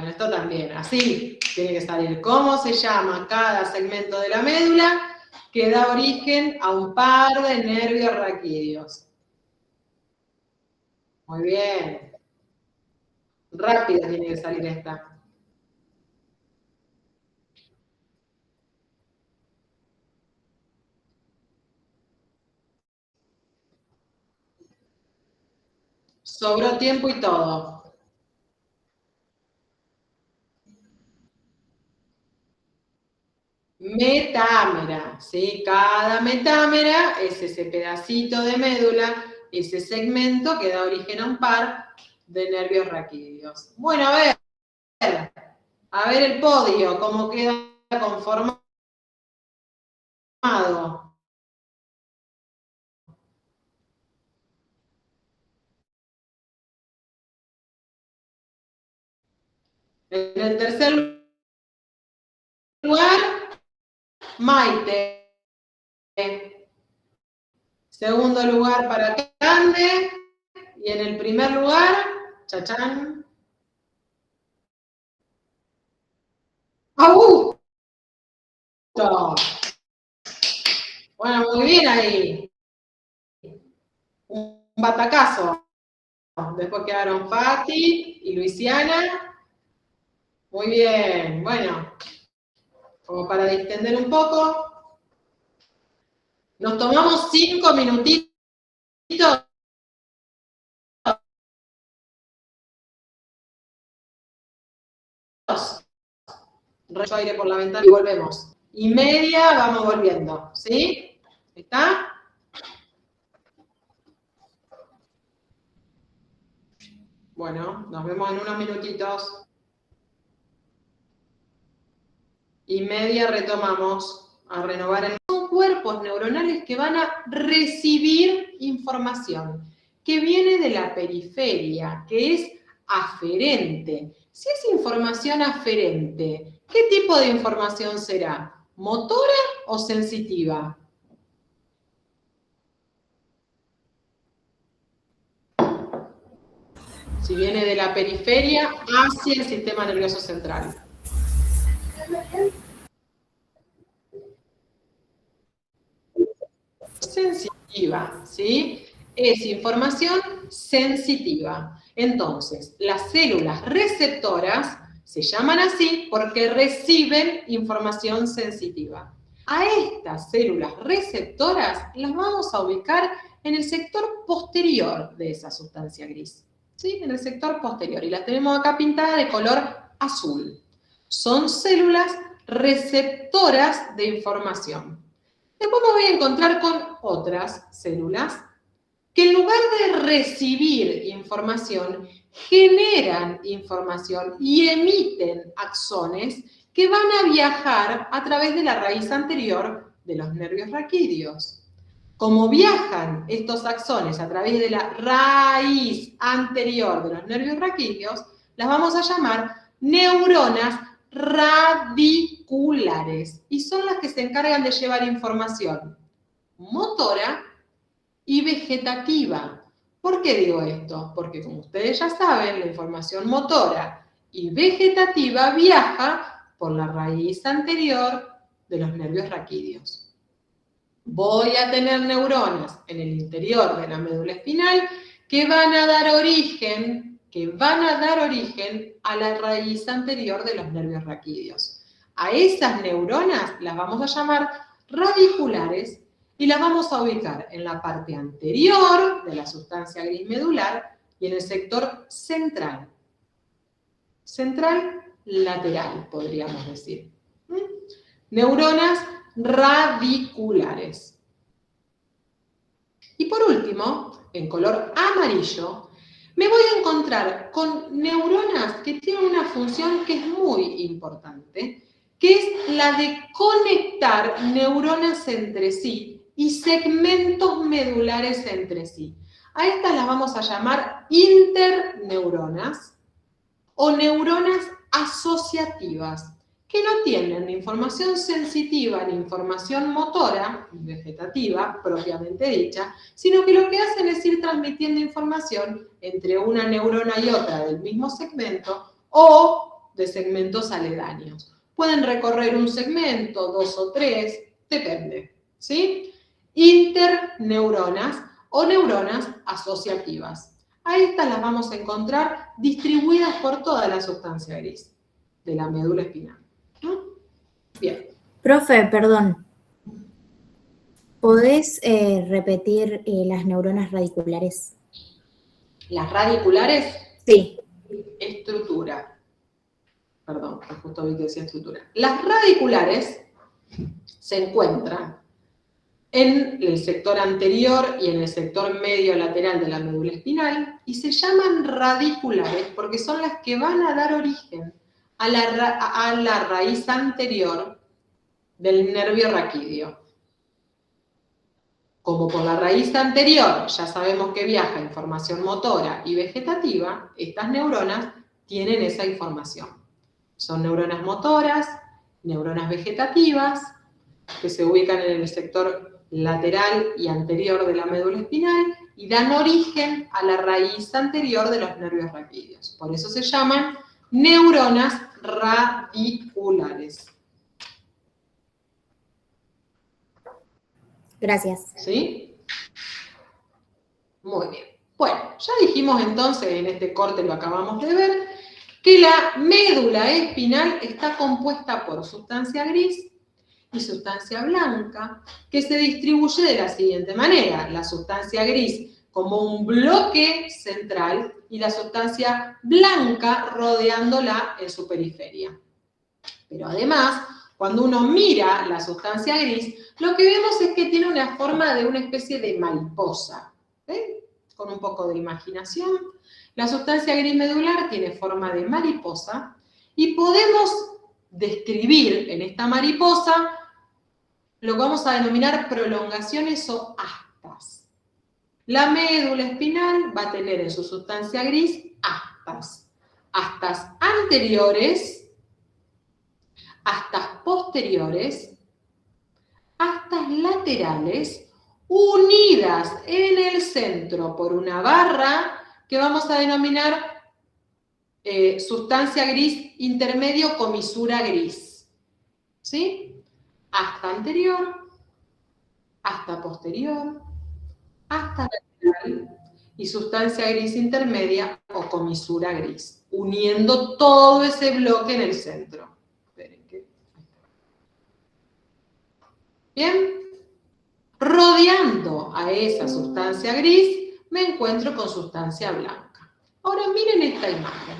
esto también, así tiene que salir. ¿Cómo se llama cada segmento de la médula que da origen a un par de nervios raquídeos? Muy bien. Rápida tiene que salir esta. Sobró tiempo y todo. Metámera, ¿sí? Cada metámera es ese pedacito de médula, ese segmento que da origen a un par de nervios raquídeos. Bueno, a ver el podio, cómo queda conformado. En el tercer lugar, Maite. Segundo lugar para Cande. Y en el primer lugar, Chachán. ¡Augusto! Bueno, muy bien ahí. Un batacazo. Después quedaron Fati y Luisiana. Muy bien. Bueno, como para distender un poco, nos tomamos 5 minutitos. Rayo aire por la ventana y volvemos. Y media, vamos volviendo. ¿Sí? ¿Está? Bueno, nos vemos en unos minutitos. Y media retomamos a renovar. Son cuerpos neuronales que van a recibir información, que viene de la periferia, que es aferente. Si es información aferente, ¿qué tipo de información será? ¿Motora o sensitiva? Si viene de la periferia hacia el sistema nervioso central. Sensitiva, ¿sí? Es información sensitiva. Entonces, las células receptoras se llaman así porque reciben información sensitiva. A estas células receptoras las vamos a ubicar en el sector posterior de esa sustancia gris, ¿sí? En el sector posterior. Y las tenemos acá pintadas de color azul. Son células receptoras de información. Después me voy a encontrar con otras células que en lugar de recibir información, generan información y emiten axones que van a viajar a través de la raíz anterior de los nervios raquídeos. Como viajan estos axones a través de la raíz anterior de los nervios raquídeos, las vamos a llamar neuronas radiculares y son las que se encargan de llevar información motora y vegetativa. ¿Por qué digo esto? Porque como ustedes ya saben, la información motora y vegetativa viaja por la raíz anterior de los nervios raquídeos. Voy a tener neuronas en el interior de la médula espinal que van a dar origen a la raíz anterior de los nervios raquídeos. A esas neuronas las vamos a llamar radiculares y las vamos a ubicar en la parte anterior de la sustancia gris medular y en el sector central. Central lateral, podríamos decir. Neuronas radiculares. Y por último, en color amarillo, me voy a encontrar con neuronas que tienen una función que es muy importante, que es la de conectar neuronas entre sí y segmentos medulares entre sí. A estas las vamos a llamar interneuronas o neuronas asociativas, que no tienen ni información sensitiva ni información motora, vegetativa, propiamente dicha, sino que lo que hacen es ir transmitiendo información entre una neurona y otra del mismo segmento o de segmentos aledaños. Pueden recorrer un segmento, 2 o 3, depende, ¿sí? Interneuronas o neuronas asociativas. A estas las vamos a encontrar distribuidas por toda la sustancia gris de la médula espinal. ¿No? Bien. Profe, perdón. ¿Podés repetir las neuronas radiculares? Las radiculares. Sí. Estructura. Perdón, justo vi que decía estructura. Las radiculares se encuentran en el sector anterior y en el sector medio lateral de la médula espinal y se llaman radiculares porque son las que van a dar origen a la raíz anterior del nervio raquídeo. Como por la raíz anterior ya sabemos que viaja información motora y vegetativa, estas neuronas tienen esa información. Son neuronas motoras, neuronas vegetativas, que se ubican en el sector lateral y anterior de la médula espinal y dan origen a la raíz anterior de los nervios raquídeos. Por eso se llaman neuronas radiculares. Gracias. ¿Sí? Muy bien. Bueno, ya dijimos entonces, en este corte lo acabamos de ver, que la médula espinal está compuesta por sustancia gris y sustancia blanca, que se distribuye de la siguiente manera. La sustancia gris como un bloque central y la sustancia blanca rodeándola en su periferia. Pero además, cuando uno mira la sustancia gris, lo que vemos es que tiene una forma de una especie de mariposa. ¿Ven? Con un poco de imaginación. La sustancia gris medular tiene forma de mariposa y podemos describir en esta mariposa lo que vamos a denominar prolongaciones o astas. La médula espinal va a tener en su sustancia gris astas. Astas anteriores, astas posteriores, astas laterales, unidas en el centro por una barra que vamos a denominar sustancia gris intermedio comisura gris. ¿Sí? Asta anterior, asta posterior, asta lateral y sustancia gris intermedia o comisura gris, uniendo todo ese bloque en el centro. ¿Bien? Rodeando a esa sustancia gris, me encuentro con sustancia blanca. Ahora miren esta imagen,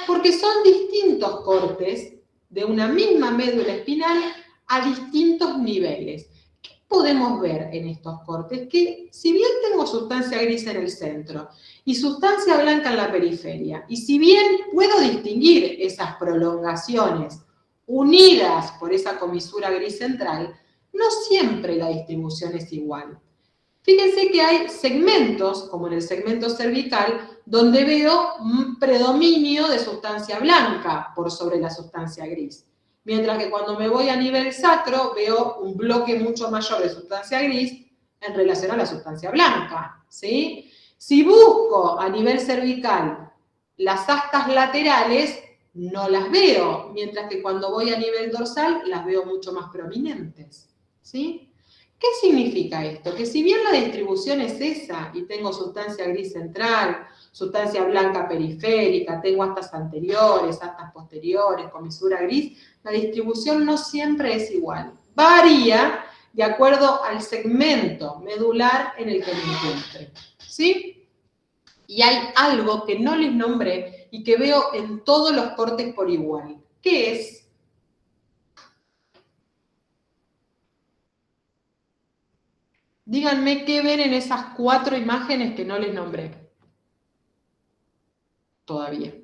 porque son distintos cortes de una misma médula espinal a distintos niveles. ¿Qué podemos ver en estos cortes? Que si bien tengo sustancia gris en el centro y sustancia blanca en la periferia, y si bien puedo distinguir esas prolongaciones unidas por esa comisura gris central, no siempre la distribución es igual. Fíjense que hay segmentos, como en el segmento cervical, donde veo un predominio de sustancia blanca por sobre la sustancia gris. Mientras que cuando me voy a nivel sacro, veo un bloque mucho mayor de sustancia gris en relación a la sustancia blanca, ¿sí? Si busco a nivel cervical las astas laterales, no las veo, mientras que cuando voy a nivel dorsal, las veo mucho más prominentes. ¿Sí? ¿Qué significa esto? Que si bien la distribución es esa, y tengo sustancia gris central, sustancia blanca periférica, tengo astas anteriores, astas posteriores, comisura gris, la distribución no siempre es igual. Varía de acuerdo al segmento medular en el que me encuentre. ¿Sí? Y hay algo que no les nombré y que veo en todos los cortes por igual. ¿Qué es? Díganme qué ven en esas 4 imágenes que no les nombré. Todavía.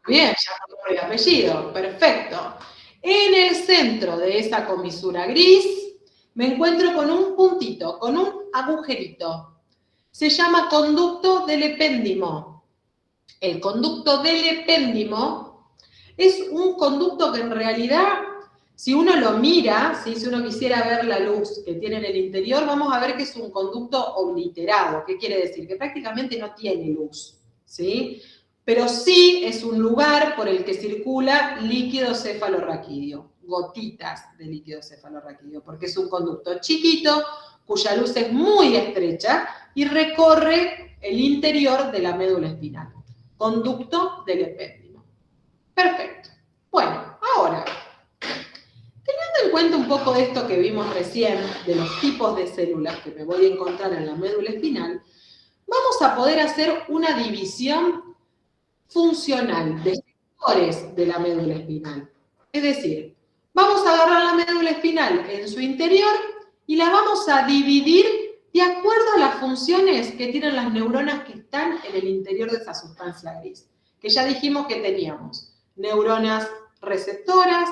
Bien, ya con nombre y apellido. Perfecto. En el centro de esa comisura gris me encuentro con un puntito, con un agujerito. Se llama conducto del epéndimo. El conducto del epéndimo es un conducto que en realidad, si uno lo mira, si uno quisiera ver la luz que tiene en el interior, vamos a ver que es un conducto obliterado. ¿Qué quiere decir? Que prácticamente no tiene luz. ¿sí? Pero sí es un lugar por el que circula líquido cefalorraquídeo, gotitas de líquido cefalorraquídeo, porque es un conducto chiquito, cuya luz es muy estrecha y recorre el interior de la médula espinal. Conducto del epéndimo. Perfecto. Bueno, ahora, teniendo en cuenta un poco esto que vimos recién, de los tipos de células que me voy a encontrar en la médula espinal, vamos a poder hacer una división funcional de sectores de la médula espinal. Es decir, vamos a agarrar la médula espinal en su interior y la vamos a dividir de acuerdo a las funciones que tienen las neuronas que están en el interior de esa sustancia gris. Que ya dijimos que teníamos neuronas receptoras,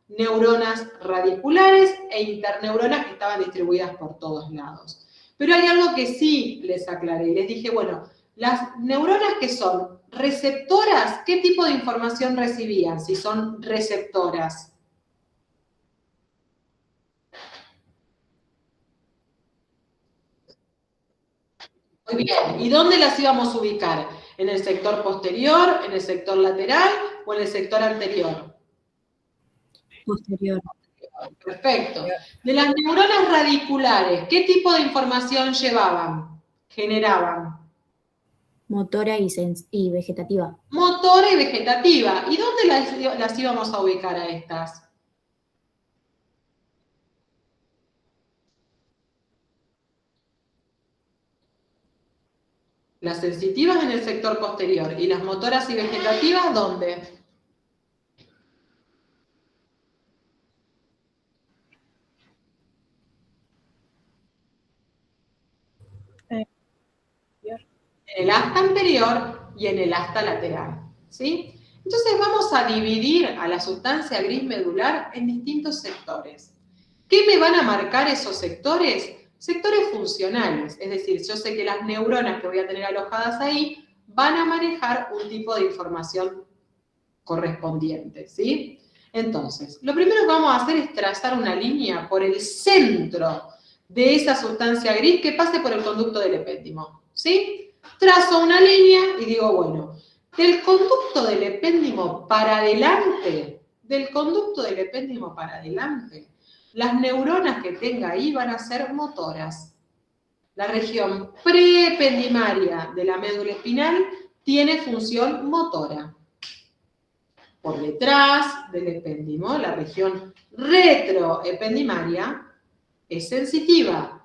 neuronas radiculares e interneuronas que estaban distribuidas por todos lados. Pero hay algo que sí les aclaré. Les dije, bueno, las neuronas que son receptoras, ¿qué tipo de información recibían si son receptoras? Muy bien. ¿Y dónde las íbamos a ubicar? ¿En el sector posterior, en el sector lateral o en el sector anterior? Posterior. Perfecto. De las neuronas radiculares, ¿qué tipo de información llevaban? Generaban. Motora y vegetativa. Motora y vegetativa. ¿Y dónde las íbamos a ubicar a estas? Las sensitivas en el sector posterior y las motoras y vegetativas, ¿dónde? En el asta anterior y en el asta lateral, ¿sí? Entonces vamos a dividir a la sustancia gris medular en distintos sectores. ¿Qué me van a marcar esos sectores? Sectores funcionales, es decir, yo sé que las neuronas que voy a tener alojadas ahí van a manejar un tipo de información correspondiente, ¿sí? Entonces, lo primero que vamos a hacer es trazar una línea por el centro de esa sustancia gris que pase por el conducto del epéndimo, ¿sí? Trazo una línea y digo, bueno, del conducto del epéndimo para adelante, las neuronas que tenga ahí van a ser motoras. La región preependimaria de la médula espinal tiene función motora. Por detrás del epéndimo, la región retroependimaria es sensitiva,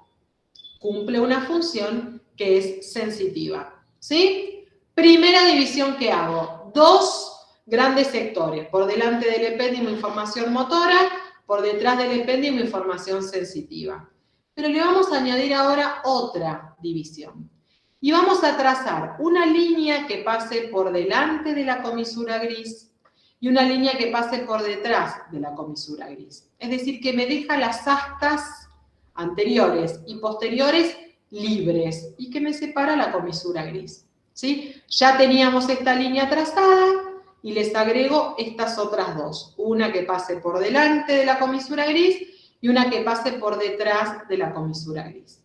cumple una función que es sensitiva, ¿sí? Primera división que hago, dos grandes sectores, por delante del epéndimo información motora, por detrás del epéndimo información sensitiva. Pero le vamos a añadir ahora otra división. Y vamos a trazar una línea que pase por delante de la comisura gris y una línea que pase por detrás de la comisura gris. Es decir, que me deja las astas anteriores y posteriores libres y que me separa la comisura gris, ¿sí? Ya teníamos esta línea trazada y les agrego estas otras dos. Una que pase por delante de la comisura gris y una que pase por detrás de la comisura gris.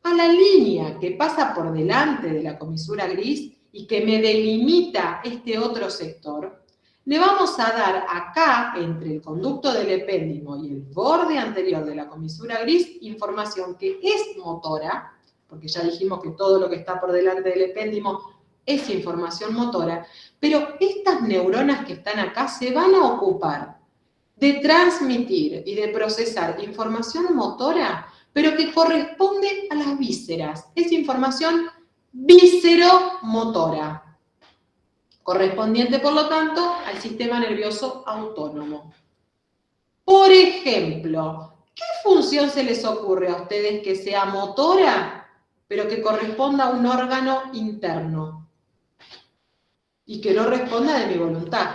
A la línea que pasa por delante de la comisura gris y que me delimita este otro sector, le vamos a dar acá, entre el conducto del epéndimo y el borde anterior de la comisura gris, información que es motora, porque ya dijimos que todo lo que está por delante del epéndimo es información motora, pero estas neuronas que están acá se van a ocupar de transmitir y de procesar información motora, pero que corresponde a las vísceras. Es información vísceromotora, correspondiente, por lo tanto, al sistema nervioso autónomo. Por ejemplo, ¿qué función se les ocurre a ustedes que sea motora, pero que corresponda a un órgano interno y que no responda de mi voluntad?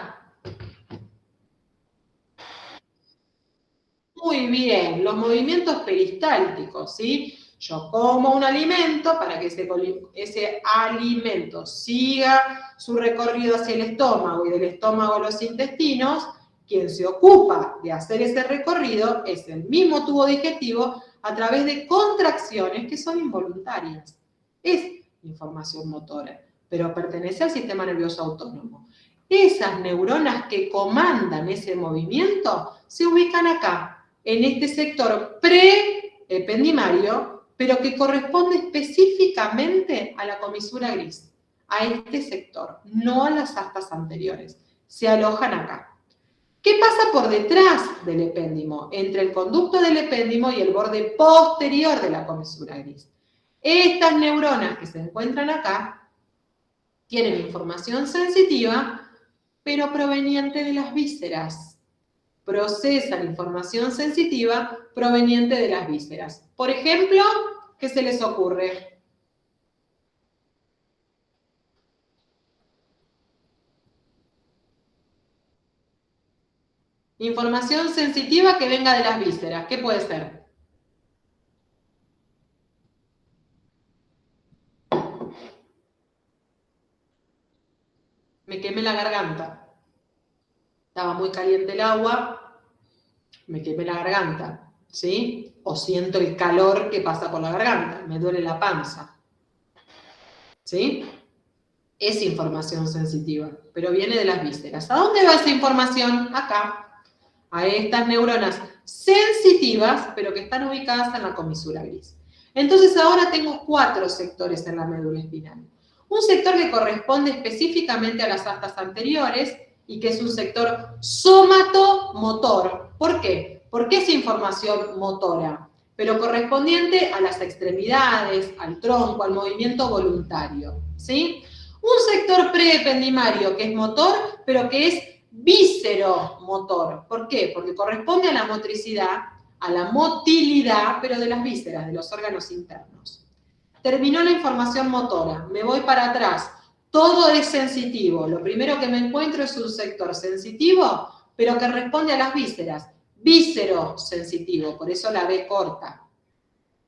Muy bien, los movimientos peristálticos, ¿sí? Yo como un alimento para que ese alimento siga su recorrido hacia el estómago y del estómago a los intestinos. Quien se ocupa de hacer ese recorrido es el mismo tubo digestivo a través de contracciones que son involuntarias. Es información motora. pero pertenece al sistema nervioso autónomo. Esas neuronas que comandan ese movimiento se ubican acá, en este sector preependimario, pero que corresponde específicamente a la comisura gris, a este sector, no a las astas anteriores. Se alojan acá. ¿Qué pasa por detrás del epéndimo? Entre el conducto del epéndimo y el borde posterior de la comisura gris. Estas neuronas que se encuentran acá tienen información sensitiva, pero proveniente de las vísceras. Procesan información sensitiva proveniente de las vísceras. Por ejemplo, ¿qué se les ocurre? Información sensitiva que venga de las vísceras. ¿Qué puede ser? Me quemé la garganta. Estaba muy caliente el agua, me quemé la garganta, ¿sí? O siento el calor que pasa por la garganta, me duele la panza, ¿sí? Es información sensitiva, pero viene de las vísceras. ¿A dónde va esa información? Acá. A estas neuronas sensitivas, pero que están ubicadas en la comisura gris. Entonces ahora tengo 4 sectores en la médula espinal. Un sector que corresponde específicamente a las astas anteriores y que es un sector somatomotor. ¿Por qué? Porque es información motora, pero correspondiente a las extremidades, al tronco, al movimiento voluntario, ¿sí? Un sector preependimario que es motor, pero que es vísceromotor. ¿Por qué? Porque corresponde a la motricidad, a la motilidad, pero de las vísceras, de los órganos internos. Terminó la información motora, me voy para atrás, todo es sensitivo. Lo primero que me encuentro es un sector sensitivo, pero que responde a las vísceras. Víscero-sensitivo, por eso la B corta.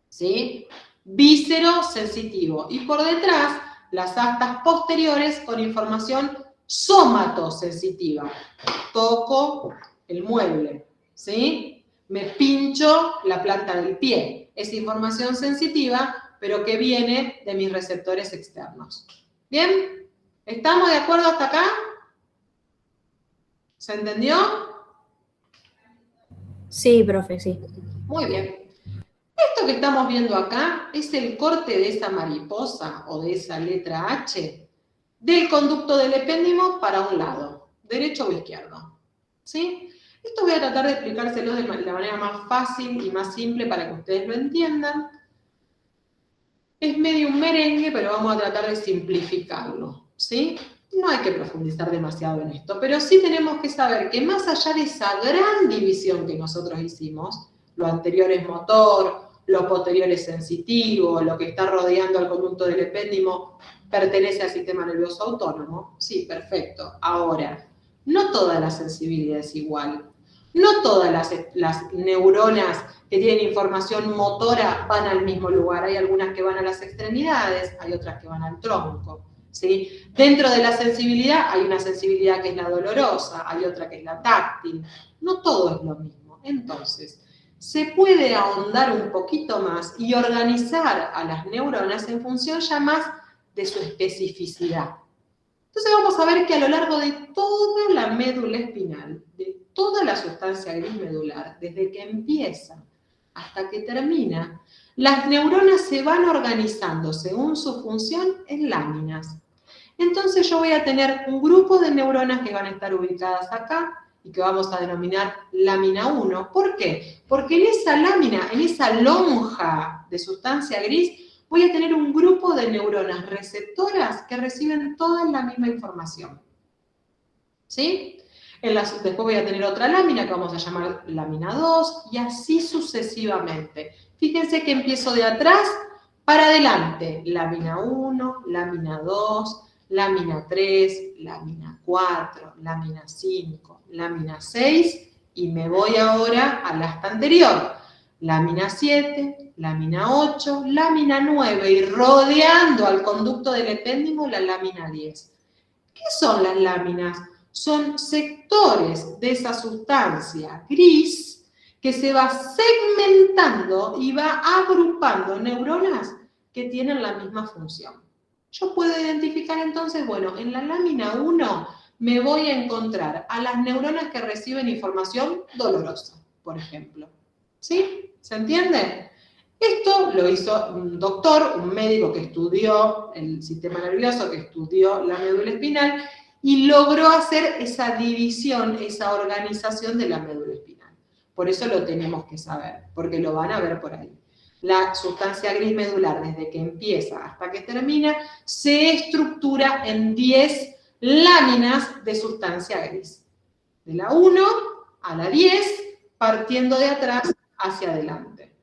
¿Sí? Víscero-sensitivo. Y por detrás, las astas posteriores con información somatosensitiva. Toco el mueble, ¿sí? Me pincho la planta del pie. Es información sensitiva, pero que viene de mis receptores externos. ¿Bien? ¿Estamos de acuerdo hasta acá? ¿Se entendió? Sí, profe, sí. Muy bien. Esto que estamos viendo acá es el corte de esa mariposa o de esa letra H del conducto del epéndimo para un lado, derecho o izquierdo. ¿Sí? Esto voy a tratar de explicárselo de la manera más fácil y más simple para que ustedes lo entiendan. Es medio un merengue, pero vamos a tratar de simplificarlo, ¿sí? No hay que profundizar demasiado en esto, pero sí tenemos que saber que más allá de esa gran división que nosotros hicimos, lo anterior es motor, lo posterior es sensitivo, lo que está rodeando al conducto del epéndimo pertenece al sistema nervioso autónomo. Sí, perfecto. Ahora, no toda la sensibilidad es igual. No todas las neuronas que tienen información motora van al mismo lugar. Hay algunas que van a las extremidades, hay otras que van al tronco, ¿sí? Dentro de la sensibilidad hay una sensibilidad que es la dolorosa, hay otra que es la táctil. No todo es lo mismo. Entonces, se puede ahondar un poquito más y organizar a las neuronas en función ya más de su especificidad. Entonces vamos a ver que a lo largo de toda la médula espinal, de toda la sustancia gris medular, desde que empieza hasta que termina, las neuronas se van organizando según su función en láminas. Entonces yo voy a tener un grupo de neuronas que van a estar ubicadas acá y que vamos a denominar lámina 1. ¿Por qué? Porque en esa lámina, en esa lonja de sustancia gris, voy a tener un grupo de neuronas receptoras que reciben toda la misma información. ¿Sí? Después voy a tener otra lámina que vamos a llamar lámina 2 y así sucesivamente. Fíjense que empiezo de atrás para adelante. Lámina 1, lámina 2, lámina 3, lámina 4, lámina 5, lámina 6 y me voy ahora a la asta anterior. Lámina 7, lámina 8, lámina 9 y rodeando al conducto del epéndimo la lámina 10. ¿Qué son las láminas? Son sectores de esa sustancia gris que se va segmentando y va agrupando neuronas que tienen la misma función. Yo puedo identificar entonces, bueno, en la lámina 1 me voy a encontrar a las neuronas que reciben información dolorosa, por ejemplo. ¿Sí? ¿Se entiende? Esto lo hizo un doctor, un médico que estudió el sistema nervioso, que estudió la médula espinal, y logró hacer esa división, esa organización de la médula espinal. Por eso lo tenemos que saber, porque lo van a ver por ahí. La sustancia gris medular, desde que empieza hasta que termina, se estructura en 10 láminas de sustancia gris. De la 1 a la 10, partiendo de atrás hacia adelante.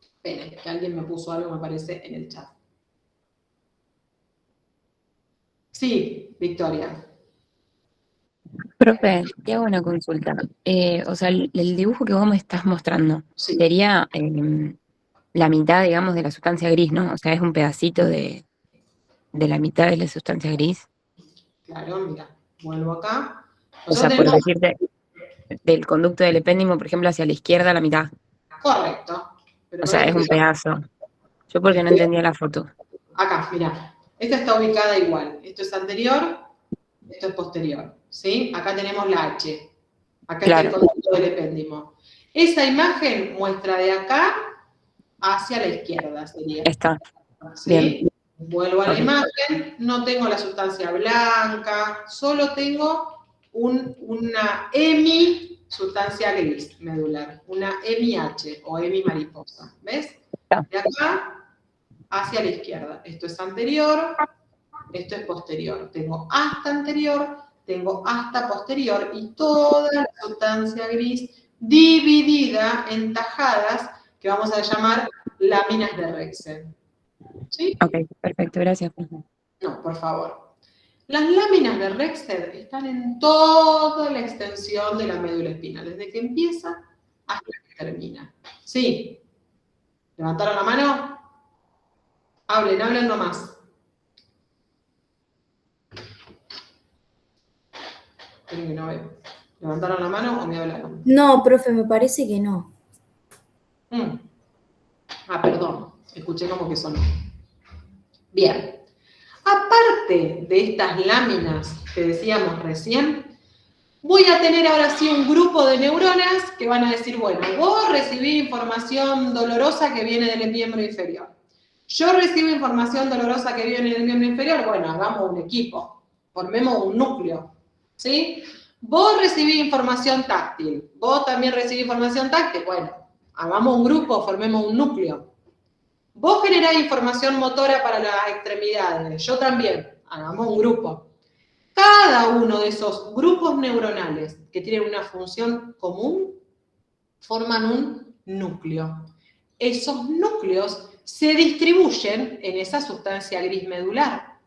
Esperen, que alguien me puso algo, me parece, en el chat. Sí, Victoria. Profe, te hago una consulta. O sea, el dibujo que vos me estás mostrando Sí, sería la mitad, digamos, de la sustancia gris, ¿no? O sea, es un pedacito de la mitad de la sustancia gris. claro, mira, vuelvo acá. O sea, por decirte, del conducto del epéndimo, por ejemplo, hacia la izquierda, la mitad. Correcto. Pero O sea, es un pedazo. Yo porque no entendía la foto. acá, mira. Esta está ubicada igual. Esto es anterior, esto es posterior. ¿Sí? Acá tenemos la H. Acá está el conducto del epéndimo. Esa imagen muestra de acá hacia la izquierda, sería. Está. ¿Sí? Bien. Vuelvo a la imagen, no tengo la sustancia blanca, solo tengo una hemi-sustancia gris medular, una hemi-H o hemi-mariposa, ¿ves? De acá hacia la izquierda. Esto es anterior, esto es posterior. Tengo hasta anterior, tengo hasta posterior y toda la sustancia gris dividida en tajadas que vamos a llamar láminas de Rexen. ¿Sí? Ok, perfecto, gracias. No, por favor. Las láminas de Rexed están en toda la extensión de la médula espinal, desde que empieza hasta que termina. ¿Sí? ¿Levantaron la mano? Hablen nomás. Esperen que no veo. ¿Levantaron la mano o me hablaron? No, profe, me parece que no. Perdón. Escuché como que sonó. Bien. Aparte de estas láminas que decíamos recién, voy a tener ahora sí un grupo de neuronas que van a decir, bueno, vos recibís información dolorosa que viene del miembro inferior. Yo recibo información dolorosa que viene del miembro inferior, bueno, hagamos un equipo, formemos un núcleo, ¿sí? Vos recibís información táctil, vos también recibís información táctil, bueno, hagamos un grupo, formemos un núcleo. Vos generás información motora para las extremidades, yo también, hagamos un grupo. Cada uno de esos grupos neuronales que tienen una función común forman un núcleo. Esos núcleos se distribuyen en esa sustancia gris medular.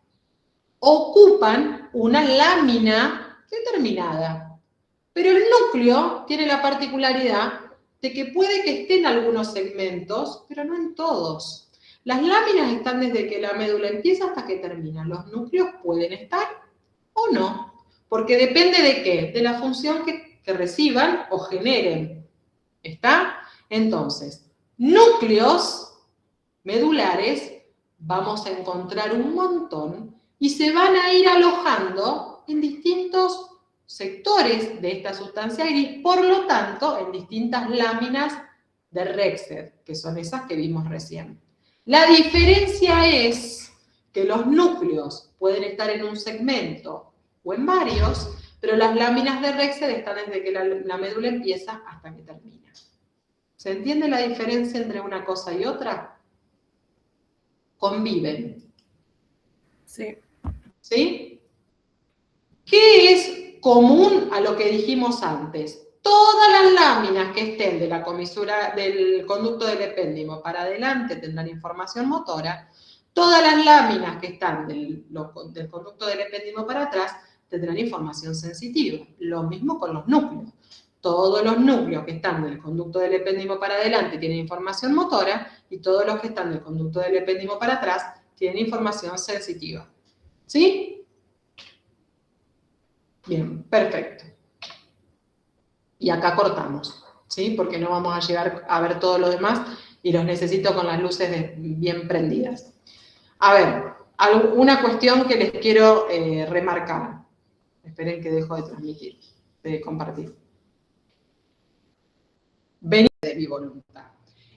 Ocupan una lámina determinada. Pero el núcleo tiene la particularidad de que puede que esté en algunos segmentos, pero no en todos. Las láminas están desde que la médula empieza hasta que termina. Los núcleos pueden estar o no, porque depende de qué, de la función que reciban o generen. ¿Está? Entonces, núcleos medulares vamos a encontrar un montón y se van a ir alojando en distintos sectores de esta sustancia gris, por lo tanto, en distintas láminas de Rexed, que son esas que vimos recién. La diferencia es que los núcleos pueden estar en un segmento o en varios, pero las láminas de Rexed están desde que la médula empieza hasta que termina. ¿Se entiende la diferencia entre una cosa y otra? Conviven. Sí. ¿Sí? ¿Qué es común a lo que dijimos antes? Todas las láminas que estén de la comisura del conducto del epéndimo para adelante tendrán información motora. Todas las láminas que están del conducto del epéndimo para atrás tendrán información sensitiva. Lo mismo con los núcleos. Todos los núcleos que están del conducto del epéndimo para adelante tienen información motora y todos los que están del conducto del epéndimo para atrás tienen información sensitiva. ¿Sí? Bien, perfecto. Y acá cortamos, ¿sí? Porque no vamos a llegar a ver todo lo demás y los necesito con las luces bien prendidas. A ver, una cuestión que les quiero remarcar. Esperen que dejo de transmitir, de compartir. Venir de mi voluntad.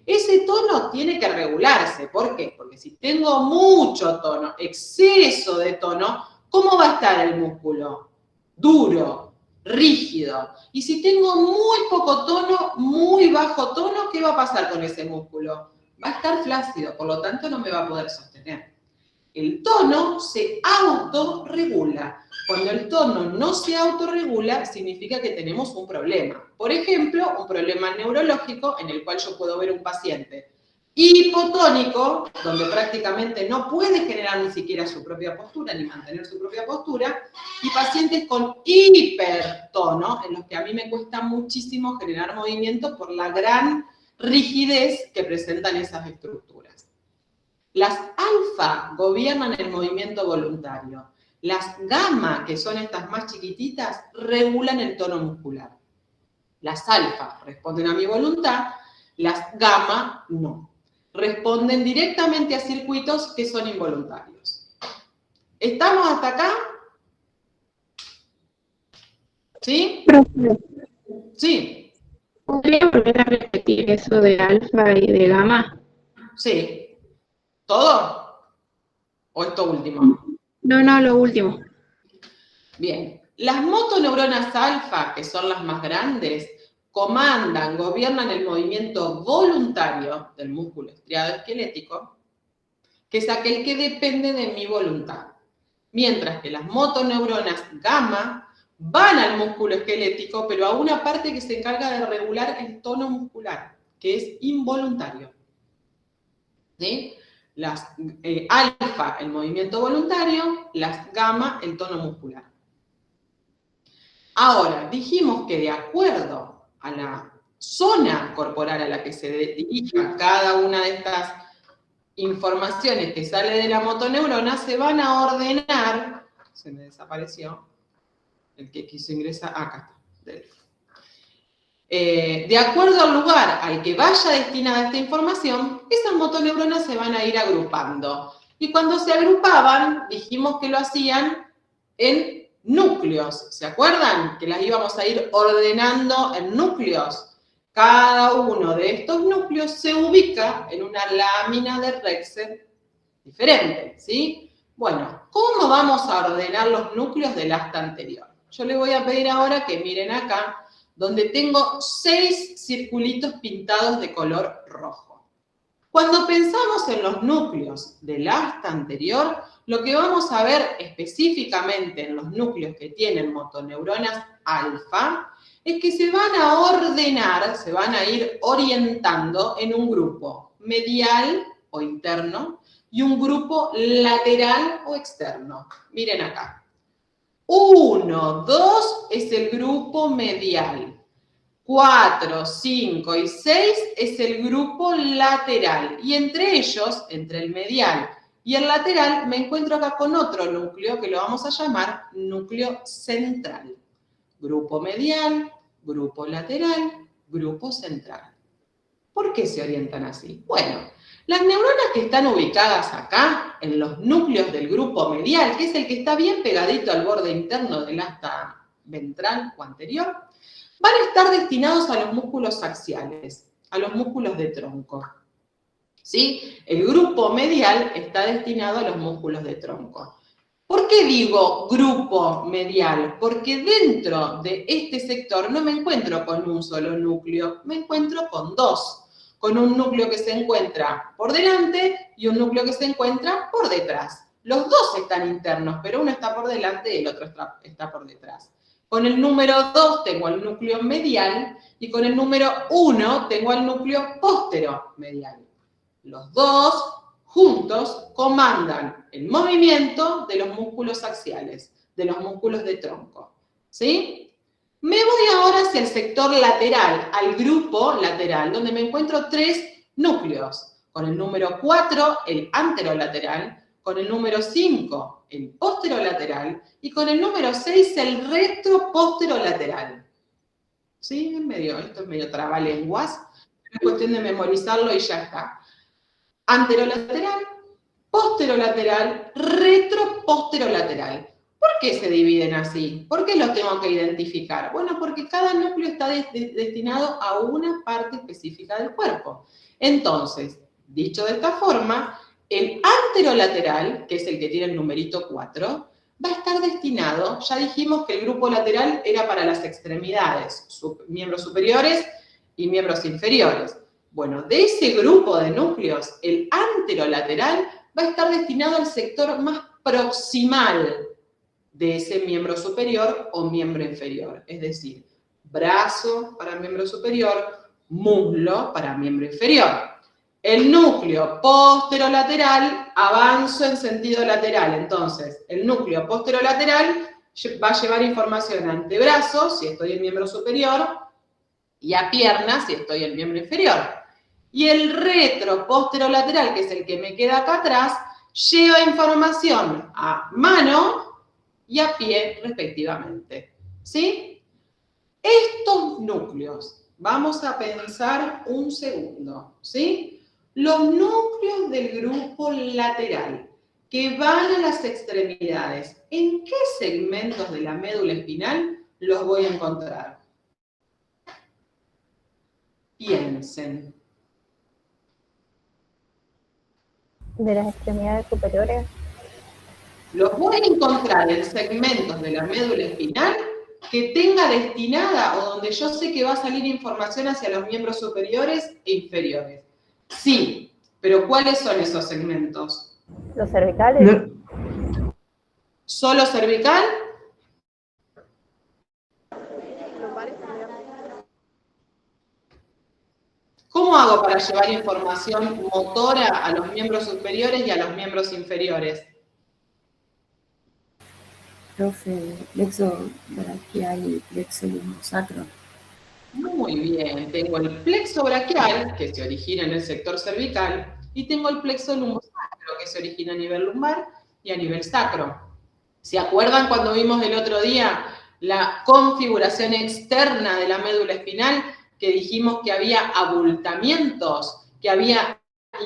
Ese tono tiene que regularse. ¿Por qué? Porque si tengo mucho tono, exceso de tono, ¿cómo va a estar el músculo? Duro, rígido. Y si tengo muy poco tono, muy bajo tono, ¿qué va a pasar con ese músculo? Va a estar flácido, por lo tanto no me va a poder sostener. El tono se autorregula. Cuando el tono no se autorregula, significa que tenemos un problema. Por ejemplo, un problema neurológico en el cual yo puedo ver un paciente hipotónico, donde prácticamente no puede generar ni siquiera su propia postura, ni mantener su propia postura, y pacientes con hipertono, en los que a mí me cuesta muchísimo generar movimiento por la gran rigidez que presentan esas estructuras. Las alfa gobiernan el movimiento voluntario. Las gamma, que son estas más chiquititas, regulan el tono muscular. Las alfa responden a mi voluntad, las gamma no. Responden directamente a circuitos que son involuntarios. ¿Estamos hasta acá? ¿Sí? Profe, Sí. ¿podría volver a repetir eso de alfa y de gamma? Sí. ¿Todo? ¿O esto último? No, lo último. Bien. Las motoneuronas alfa, que son las más grandes, comandan, gobiernan el movimiento voluntario del músculo estriado esquelético, que es aquel que depende de mi voluntad. Mientras que las motoneuronas gamma van al músculo esquelético, pero a una parte que se encarga de regular el tono muscular, que es involuntario. ¿Sí? Las alfa, el movimiento voluntario, las gamma, el tono muscular. Ahora, dijimos que de acuerdo a la zona corporal a la que se dirija cada una de estas informaciones que sale de la motoneurona, se van a ordenar, se me desapareció, el que quiso ingresar, acá está. De acuerdo al lugar al que vaya destinada esta información, esas motoneuronas se van a ir agrupando. Y cuando se agrupaban, dijimos que lo hacían en núcleos. ¿Se acuerdan? Que las íbamos a ir ordenando en núcleos. Cada uno de estos núcleos se ubica en una lámina de Rexed diferente, ¿sí? Bueno, ¿cómo vamos a ordenar los núcleos del asta anterior? Yo les voy a pedir ahora que miren acá, donde tengo 6 circulitos pintados de color rojo. Cuando pensamos en los núcleos del asta anterior, lo que vamos a ver específicamente en los núcleos que tienen motoneuronas alfa es que se van a ordenar, se van a ir orientando en un grupo medial o interno y un grupo lateral o externo. Miren acá. 1, 2 es el grupo medial. 4, 5 y 6 es el grupo lateral. Y entre ellos, entre el medial y el lateral, me encuentro acá con otro núcleo que lo vamos a llamar núcleo central. Grupo medial, grupo lateral, grupo central. ¿Por qué se orientan así? Bueno, las neuronas que están ubicadas acá, en los núcleos del grupo medial, que es el que está bien pegadito al borde interno del asta ventral o anterior, van a estar destinados a los músculos axiales, a los músculos de tronco. ¿Sí? El grupo medial está destinado a los músculos de tronco. ¿Por qué digo grupo medial? Porque dentro de este sector no me encuentro con un solo núcleo, me encuentro con 2. Con un núcleo que se encuentra por delante y un núcleo que se encuentra por detrás. Los dos están internos, pero uno está por delante y el otro está por detrás. Con el número 2 tengo el núcleo medial y con el número 1 tengo el núcleo posteromedial. Los dos juntos comandan el movimiento de los músculos axiales, de los músculos de tronco. ¿Sí? Me voy ahora hacia el sector lateral, al grupo lateral, donde me encuentro 3 núcleos. Con el número 4, el anterolateral, con el número 5, el posterolateral, y con el número 6, el retroposterolateral. ¿Sí? Esto es medio trabalenguas, es cuestión de memorizarlo y ya está. Anterolateral, posterolateral, retroposterolateral. ¿Por qué se dividen así? ¿Por qué los tengo que identificar? Bueno, porque cada núcleo está destinado a una parte específica del cuerpo. Entonces, dicho de esta forma, el anterolateral, que es el que tiene el numerito 4, va a estar destinado, ya dijimos que el grupo lateral era para las extremidades, miembros superiores y miembros inferiores. Bueno, de ese grupo de núcleos, el anterolateral va a estar destinado al sector más proximal de ese miembro superior o miembro inferior. Es decir, brazo para miembro superior, muslo para miembro inferior. El núcleo posterolateral, avanzo en sentido lateral. Entonces, el núcleo posterolateral va a llevar información a antebrazo, si estoy en miembro superior, y a pierna, si estoy en miembro inferior. Y el retroposterolateral, que es el que me queda acá atrás, lleva información a mano y a pie, respectivamente. ¿Sí? Estos núcleos, vamos a pensar un segundo, ¿sí? Los núcleos del grupo lateral que van a las extremidades, ¿en qué segmentos de la médula espinal los voy a encontrar? Piensen. De las extremidades superiores. Los voy a encontrar en segmentos de la médula espinal que tenga destinada o donde yo sé que va a salir información hacia los miembros superiores e inferiores. Sí, pero ¿cuáles son esos segmentos? Los cervicales. ¿Solo cervical? ¿Cómo hago para llevar información motora a los miembros superiores y a los miembros inferiores? Profe, plexo braquial y plexo lumbosacro. Muy bien, tengo el plexo braquial, que se origina en el sector cervical, y tengo el plexo lumbosacro, que se origina a nivel lumbar y a nivel sacro. ¿Se acuerdan cuando vimos el otro día la configuración externa de la médula espinal? Que dijimos que había abultamientos, que había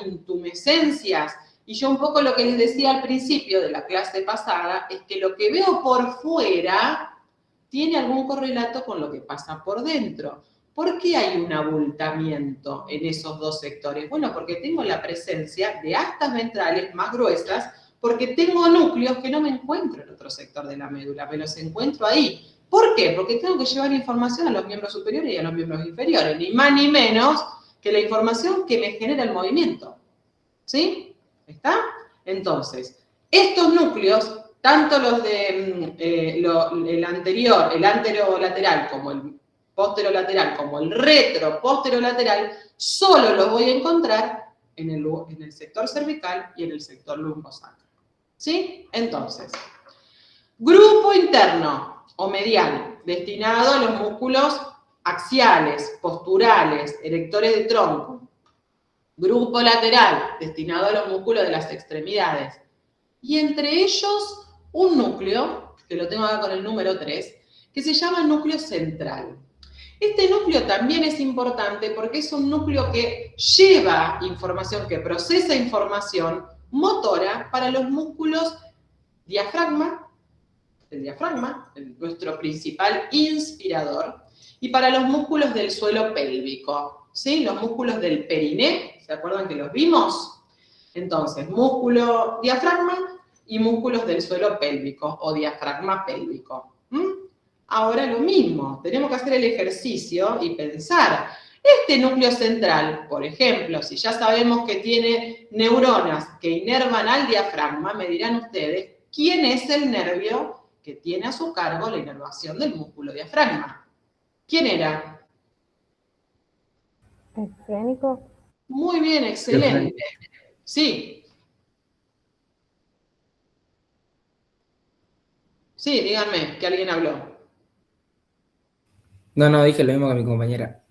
intumescencias. Y yo un poco lo que les decía al principio de la clase pasada es que lo que veo por fuera tiene algún correlato con lo que pasa por dentro. ¿Por qué hay un abultamiento en esos dos sectores? Bueno, porque tengo la presencia de astas ventrales más gruesas, porque tengo núcleos que no me encuentro en otro sector de la médula, me los encuentro ahí. ¿Por qué? Porque tengo que llevar información a los miembros superiores y a los miembros inferiores, ni más ni menos que la información que me genera el movimiento. ¿Sí? ¿Está? Entonces, estos núcleos, tanto los de el anterior, el anterolateral, como el posterolateral, como el retroposterolateral, solo los voy a encontrar en el sector cervical y en el sector lumbosacro. ¿Sí? Entonces, grupo interno o medial, destinado a los músculos axiales, posturales, erectores de tronco. Grupo lateral, destinado a los músculos de las extremidades. Y entre ellos, un núcleo, que lo tengo acá con el número 3, que se llama núcleo central. Este núcleo también es importante porque es un núcleo que lleva información, que procesa información motora para los músculos diafragma, el diafragma, nuestro principal inspirador, y para los músculos del suelo pélvico, ¿sí? Los músculos del periné, ¿se acuerdan que los vimos? Entonces, músculo diafragma y músculos del suelo pélvico o diafragma pélvico. Ahora lo mismo, tenemos que hacer el ejercicio y pensar. Este núcleo central, por ejemplo, si ya sabemos que tiene neuronas que inervan al diafragma, me dirán ustedes, ¿quién es el nervio que tiene a su cargo la inervación del músculo diafragma? ¿Quién era? ¿El frénico? Muy bien, excelente. Sí. Sí, díganme, que alguien habló. No, dije lo mismo que mi compañera.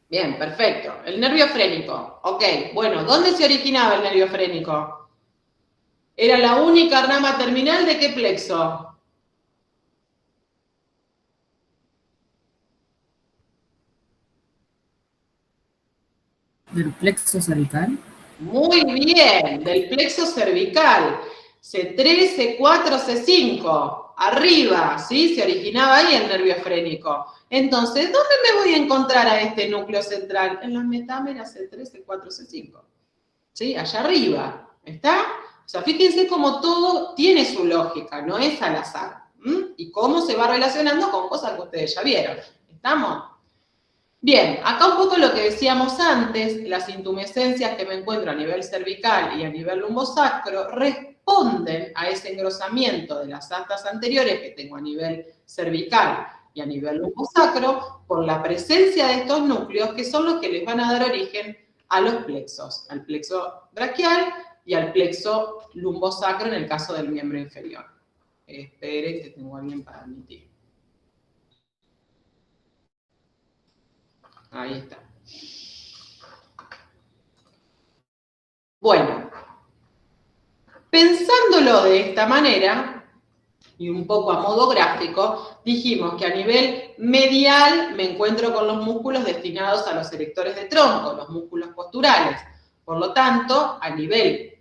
Bien, perfecto. El nervio frénico. Ok, bueno, ¿dónde se originaba el nervio frénico? ¿Era la única rama terminal de qué plexo? ¿Del plexo cervical? Muy bien, del plexo cervical. C3, C4, C5. Arriba, ¿sí? Se originaba ahí el nervio efrénico. Entonces, ¿dónde me voy a encontrar a este núcleo central? En las metámeras C3, C4, C5. ¿Sí? Allá arriba. ¿Está? O sea, fíjense cómo todo tiene su lógica, no es al azar. Y cómo se va relacionando con cosas que ustedes ya vieron. ¿Estamos? Bien, acá un poco lo que decíamos antes, las intumescencias que me encuentro a nivel cervical y a nivel lumbosacro responden a ese engrosamiento de las astas anteriores que tengo a nivel cervical y a nivel lumbosacro por la presencia de estos núcleos que son los que les van a dar origen a los plexos, al plexo braquial y al plexo lumbosacro en el caso del miembro inferior. Espere que tengo a alguien para admitir. Ahí está. Bueno, pensándolo de esta manera, y un poco a modo gráfico, dijimos que a nivel medial me encuentro con los músculos destinados a los erectores de tronco, los músculos posturales. Por lo tanto, a nivel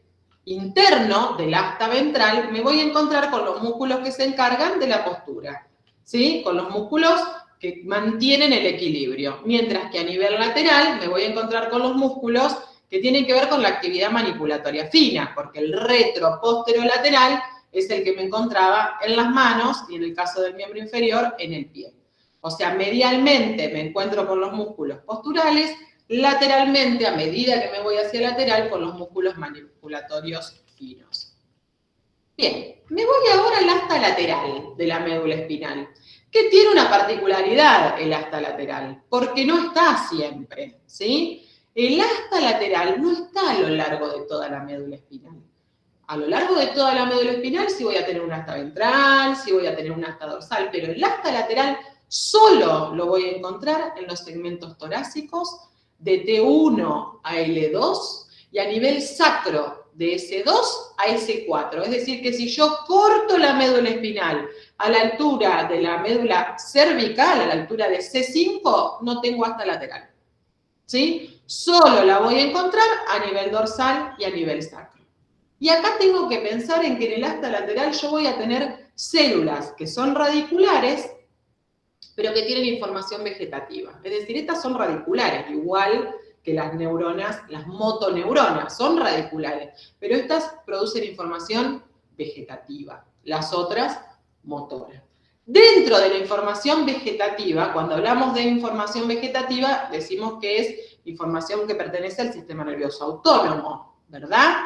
interno del asta ventral me voy a encontrar con los músculos que se encargan de la postura, ¿sí? Con los músculos que mantienen el equilibrio. Mientras que a nivel lateral me voy a encontrar con los músculos que tienen que ver con la actividad manipulatoria fina, porque el retroposterolateral es el que me encontraba en las manos y en el caso del miembro inferior, en el pie. O sea, medialmente me encuentro con los músculos posturales, lateralmente, a medida que me voy hacia el lateral, con los músculos manipulatorios finos. Bien, me voy ahora al asta lateral de la médula espinal, que tiene una particularidad el asta lateral, porque no está siempre, ¿sí? El asta lateral no está a lo largo de toda la médula espinal. A lo largo de toda la médula espinal sí voy a tener un asta ventral, sí voy a tener un asta dorsal, pero el asta lateral solo lo voy a encontrar en los segmentos torácicos de T1 a L2 y a nivel sacro de S2 a S4. Es decir, que si yo corto la médula espinal a la altura de la médula cervical, a la altura de C5, no tengo asta lateral. ¿Sí? Solo la voy a encontrar a nivel dorsal y a nivel sacro. Y acá tengo que pensar en que en el asta lateral yo voy a tener células que son radiculares, pero que tienen información vegetativa. Es decir, estas son radiculares, igual que las neuronas, las motoneuronas, son radiculares, pero estas producen información vegetativa, las otras motora. Dentro de la información vegetativa, cuando hablamos de información vegetativa, decimos que es información que pertenece al sistema nervioso autónomo, ¿verdad?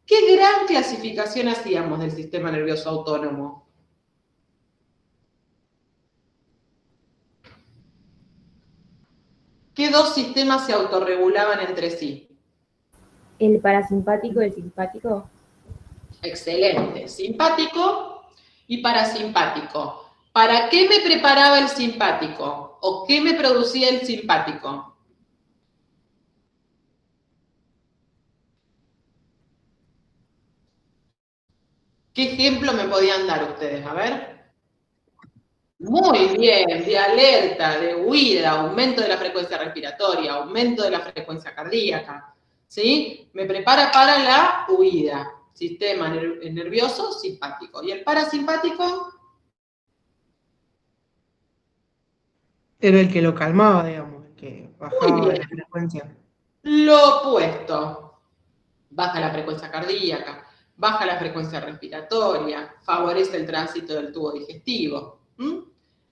¿Qué gran clasificación hacíamos del sistema nervioso autónomo? ¿Qué dos sistemas se autorregulaban entre sí? ¿El parasimpático y el simpático? Excelente. Simpático y parasimpático. ¿Para qué me preparaba el simpático? ¿O qué me producía el simpático? ¿Qué ejemplo me podían dar ustedes? A ver. Muy bien, de alerta, de huida, aumento de la frecuencia respiratoria, aumento de la frecuencia cardíaca, ¿sí? Me prepara para la huida, sistema nervioso simpático. ¿Y el parasimpático? Era el que lo calmaba, digamos, el que bajaba la frecuencia. Lo opuesto. Baja la frecuencia cardíaca, baja la frecuencia respiratoria, favorece el tránsito del tubo digestivo.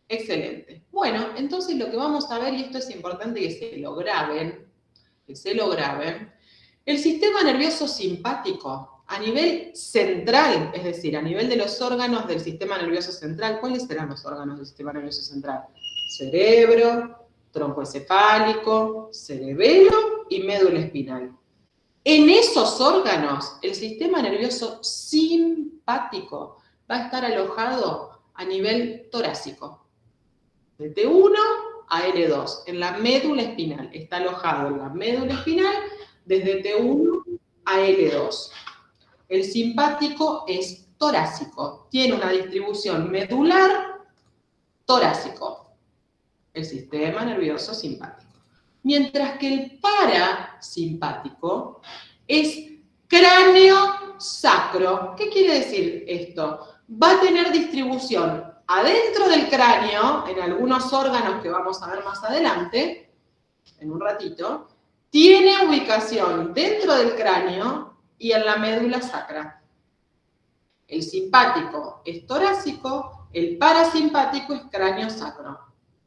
Excelente. Bueno, entonces lo que vamos a ver, y esto es importante que se lo graben, el sistema nervioso simpático a nivel central, es decir, a nivel de los órganos del sistema nervioso central, ¿cuáles serán los órganos del sistema nervioso central? Cerebro, tronco encefálico, cerebelo y médula espinal. En esos órganos, el sistema nervioso simpático va a estar alojado a nivel torácico. De T1 a L2, en la médula espinal. Está alojado en la médula espinal desde T1 a L2. El simpático es torácico. Tiene una distribución medular torácico. El sistema nervioso simpático. Mientras que el parasimpático Es cráneo sacro. ¿Qué quiere decir esto? Va a tener distribución adentro del cráneo, en algunos órganos que vamos a ver más adelante, en un ratito, tiene ubicación dentro del cráneo y en la médula sacra. El simpático es torácico, el parasimpático es cráneo sacro.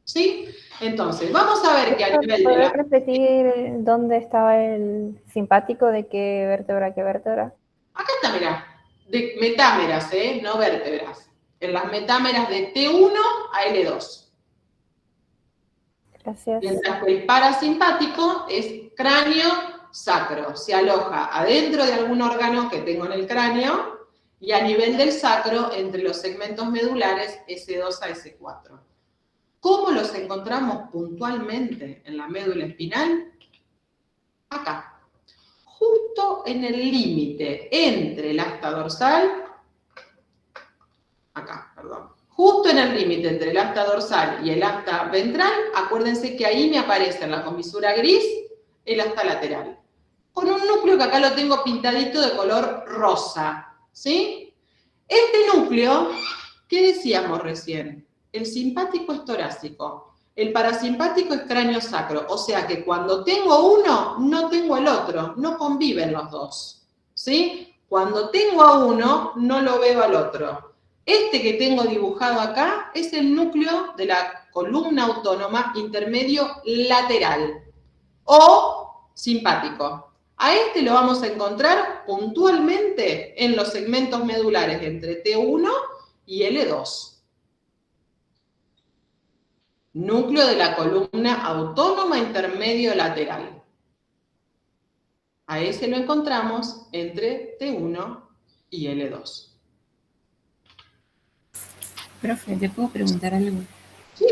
¿Sí? Entonces, vamos a ver que a nivel de ¿Puedes la... repetir dónde estaba el simpático, de qué vértebra a qué vértebra? Acá está, mirá, de metámeras, no vértebras. En las metámeras de T1 a L2. Gracias. Mientras que el parasimpático es cráneo sacro. Se aloja adentro de algún órgano que tengo en el cráneo y a nivel del sacro, entre los segmentos medulares S2 a S4. ¿Cómo los encontramos puntualmente en la médula espinal? Acá. Justo en el límite entre el asta dorsal, acá, perdón, justo en el límite entre el asta dorsal y el asta ventral, acuérdense que ahí me aparece en la comisura gris el asta lateral, con un núcleo que acá lo tengo pintadito de color rosa, ¿sí? Este núcleo, ¿qué decíamos recién? El simpático es torácico. El parasimpático es cráneo sacro, o sea que cuando tengo uno, no tengo el otro, no conviven los dos, ¿sí? Cuando tengo a uno, no lo veo al otro. Este que tengo dibujado acá es el núcleo de la columna autónoma intermedio lateral, o simpático. A este lo vamos a encontrar puntualmente en los segmentos medulares entre T1 y L2. Núcleo de la columna autónoma intermedio lateral. A ese lo encontramos entre T1 y L2. Profe, ¿te puedo preguntar algo? Sí.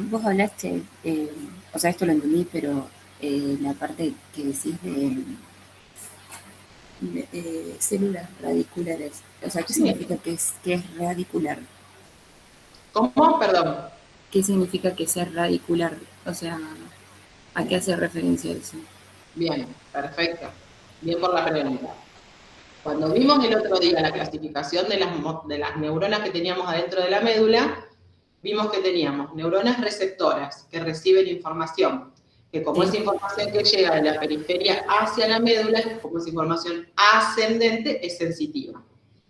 Vos hablaste, o sea, esto lo entendí, pero la parte que decís de células radiculares, o sea, ¿qué significa que es radicular? ¿Cómo? Perdón. ¿Qué significa que sea radicular? O sea, ¿a qué hace referencia eso? Bien, perfecto. Bien por la pregunta. Cuando vimos el otro día la clasificación de las neuronas que teníamos adentro de la médula, vimos que teníamos neuronas receptoras que reciben información, que como es información que llega de la periferia hacia la médula, como es información ascendente, es sensitiva.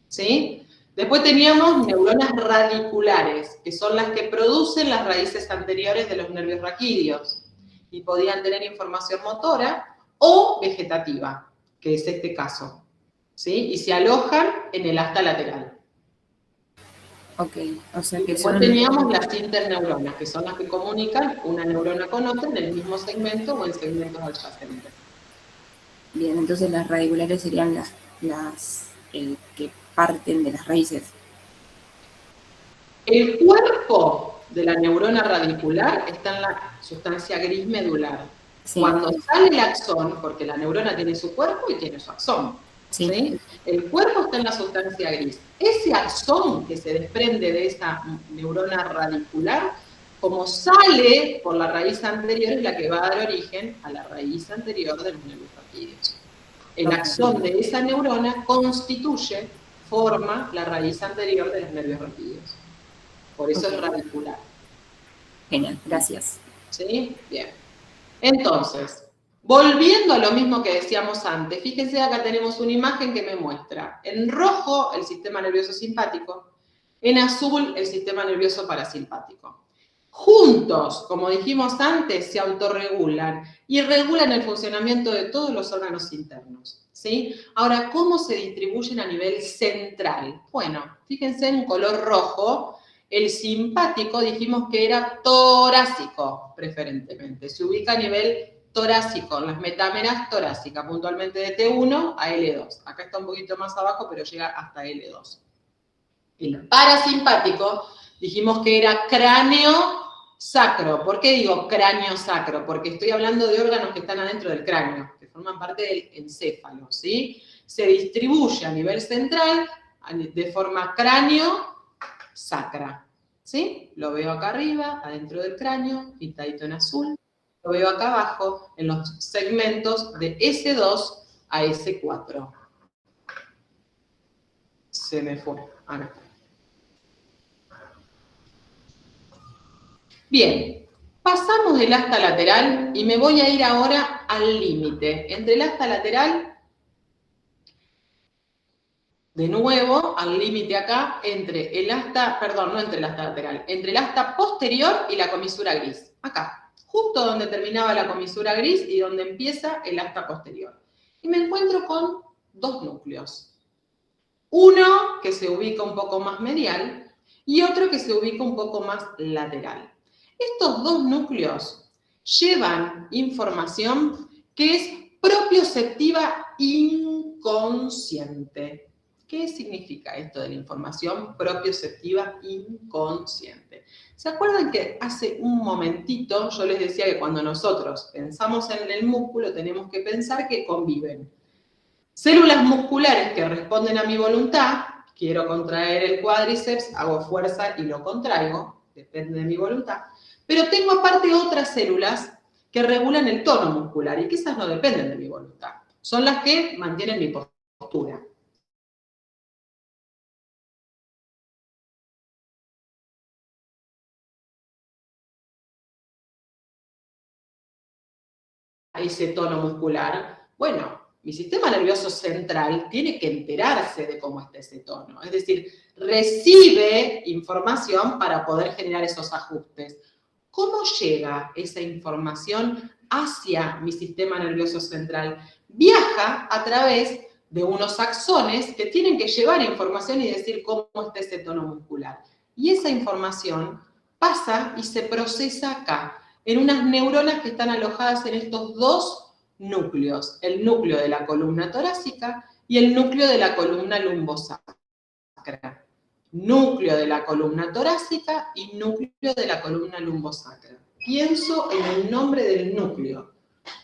¿Sí? Después teníamos neuronas radiculares, que son las que producen las raíces anteriores de los nervios raquídeos, y podían tener información motora o vegetativa, que es este caso. ¿Sí? Y se alojan en el asta lateral. Ok, o sea que después teníamos las interneuronas, que son las que comunican una neurona con otra en el mismo segmento o en segmentos adyacentes. Bien, entonces las radiculares serían las que parten de las raíces. El cuerpo de la neurona radicular está en la sustancia gris medular. Sí. Cuando sale el axón, porque la neurona tiene su cuerpo y tiene su axón, sí. ¿Sí? El cuerpo está en la sustancia gris. Ese axón que se desprende de esa neurona radicular, como sale por la raíz anterior, es la que va a dar origen a la raíz anterior de los nervios raquídeos. El axón de esa neurona forma la raíz anterior de los nervios raquídeos. Por eso es radicular. Genial, gracias. ¿Sí? Bien. Entonces, volviendo a lo mismo que decíamos antes, fíjense, acá tenemos una imagen que me muestra en rojo el sistema nervioso simpático, en azul el sistema nervioso parasimpático. Juntos, como dijimos antes, se autorregulan y regulan el funcionamiento de todos los órganos internos. ¿Sí? Ahora, ¿cómo se distribuyen a nivel central? Bueno, fíjense en color rojo, el simpático dijimos que era torácico, preferentemente. Se ubica a nivel torácico, en las metámeras torácicas, puntualmente de T1 a L2. Acá está un poquito más abajo, pero llega hasta L2. El parasimpático dijimos que era cráneo sacro. ¿Por qué digo cráneo sacro? Porque estoy hablando de órganos que están adentro del cráneo, que forman parte del encéfalo, ¿sí? Se distribuye a nivel central de forma cráneo-sacra, ¿sí? Lo veo acá arriba, adentro del cráneo, pintadito en azul. Lo veo acá abajo, en los segmentos de S2 AS4. Se me fue. Acá está. Bien, pasamos del asta lateral y me voy a ir ahora al límite. Entre el asta lateral, de nuevo, al límite acá, entre el asta, perdón, no entre el asta lateral, entre el asta posterior y la comisura gris. Acá, justo donde terminaba la comisura gris y donde empieza el asta posterior. Y me encuentro con dos núcleos. Uno que se ubica un poco más medial y otro que se ubica un poco más lateral. Estos dos núcleos llevan información que es propioceptiva inconsciente. ¿Qué significa esto de la información propioceptiva inconsciente? ¿Se acuerdan que hace un momentito yo les decía que cuando nosotros pensamos en el músculo tenemos que pensar que conviven células musculares que responden a mi voluntad? Quiero contraer el cuádriceps, hago fuerza y lo contraigo, depende de mi voluntad. Pero tengo aparte otras células que regulan el tono muscular y que esas no dependen de mi voluntad. Son las que mantienen mi postura. Ese tono muscular, bueno, mi sistema nervioso central tiene que enterarse de cómo está ese tono. Es decir, recibe información para poder generar esos ajustes. ¿Cómo llega esa información hacia mi sistema nervioso central? Viaja a través de unos axones que tienen que llevar información y decir cómo está ese tono muscular. Y esa información pasa y se procesa acá, en unas neuronas que están alojadas en estos dos núcleos, el núcleo de la columna torácica y el núcleo de la columna lumbosacra. Núcleo de la columna torácica y núcleo de la columna lumbosacra. Pienso en el nombre del núcleo.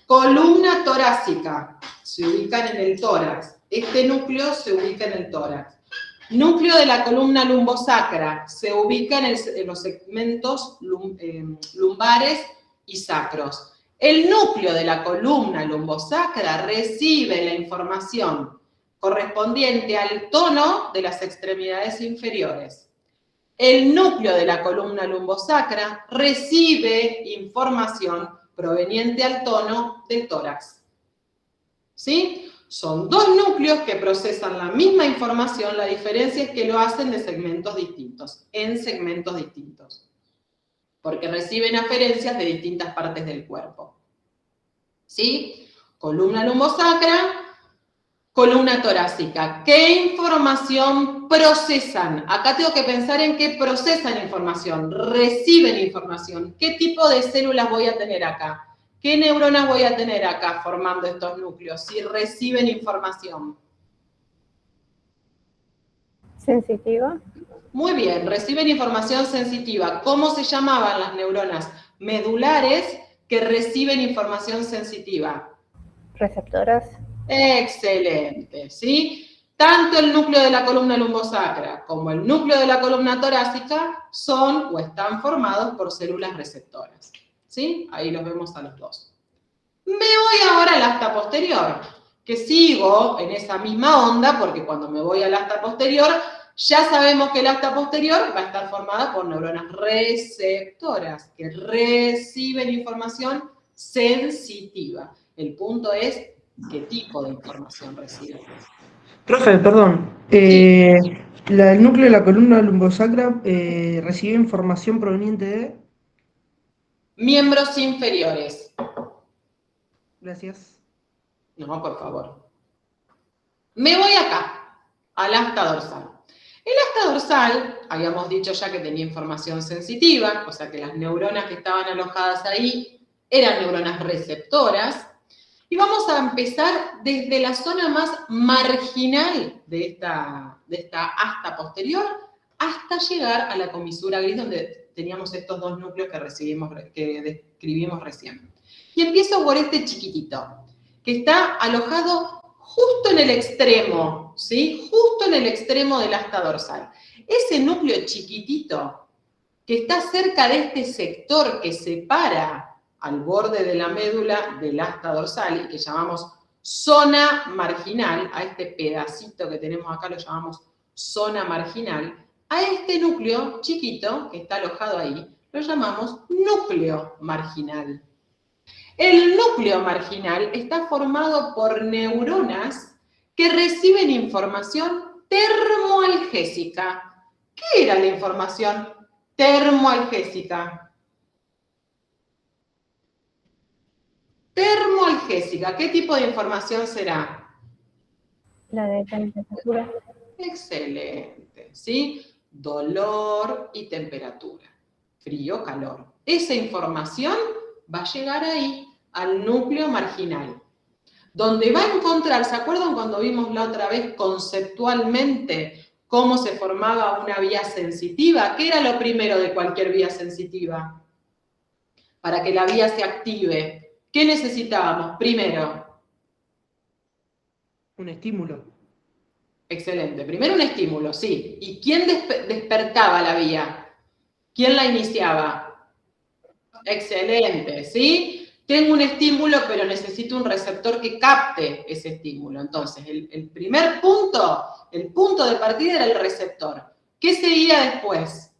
Columna torácica, se ubican en el tórax. Este núcleo se ubica en el tórax. Núcleo de la columna lumbosacra, se ubica en los segmentos lumbares y sacros. El núcleo de la columna lumbosacra recibe la información correspondiente al tono de las extremidades inferiores. El núcleo de la columna lumbosacra recibe información proveniente al tono del tórax. ¿Sí? Son dos núcleos que procesan la misma información, la diferencia es que lo hacen de segmentos distintos, en segmentos distintos, porque reciben aferencias de distintas partes del cuerpo. ¿Sí? Columna lumbosacra, columna torácica. ¿Qué información procesan? Acá tengo que pensar en qué procesan información, reciben información. ¿Qué tipo de células voy a tener acá? ¿Qué neuronas voy a tener acá formando estos núcleos si reciben información? ¿Sensitiva? Muy bien, reciben información sensitiva. ¿Cómo se llamaban las neuronas medulares que reciben información sensitiva? ¿Receptoras? Excelente, ¿sí? Tanto el núcleo de la columna lumbosacra como el núcleo de la columna torácica son o están formados por células receptoras. ¿Sí? Ahí los vemos a los dos. Me voy ahora al asta posterior, que sigo en esa misma onda, porque cuando me voy al asta posterior, ya sabemos que el asta posterior va a estar formada por neuronas receptoras, que reciben información sensitiva. El punto es qué tipo de información reciben. Profe, perdón. El núcleo de la columna lumbosacra recibe información proveniente de... Miembros inferiores. Gracias. No, por favor. Me voy acá, al asta dorsal. El asta dorsal, habíamos dicho ya que tenía información sensitiva, o sea que las neuronas que estaban alojadas ahí eran neuronas receptoras. Y vamos a empezar desde la zona más marginal de esta asta posterior hasta llegar a la comisura gris, donde teníamos estos dos núcleos que describimos recién. Y empiezo por este chiquitito, que está alojado justo en el extremo, ¿sí? Justo en el extremo del asta dorsal. Ese núcleo chiquitito que está cerca de este sector que separa al borde de la médula del asta dorsal y que llamamos zona marginal, a este pedacito que tenemos acá lo llamamos zona marginal, a este núcleo chiquito que está alojado ahí, lo llamamos núcleo marginal. El núcleo marginal está formado por neuronas que reciben información termoalgésica. ¿Qué era la información termoalgésica? Termoalgésica, ¿qué tipo de información será? La de temperatura. Excelente, ¿sí? Dolor y temperatura, frío, calor. Esa información va a llegar ahí, al núcleo marginal, donde va a encontrar, ¿se acuerdan cuando vimos la otra vez conceptualmente cómo se formaba una vía sensitiva? ¿Qué era lo primero de cualquier vía sensitiva? Para que la vía se active, ¿qué necesitábamos? Primero, Un estímulo. excelente. Primero un estímulo, sí. ¿Y quién despertaba la vía? ¿Quién la iniciaba? Excelente, ¿sí? Tengo un estímulo, pero necesito un receptor que capte ese estímulo. Entonces, el primer punto, el punto de partida era el receptor. ¿Qué seguía después?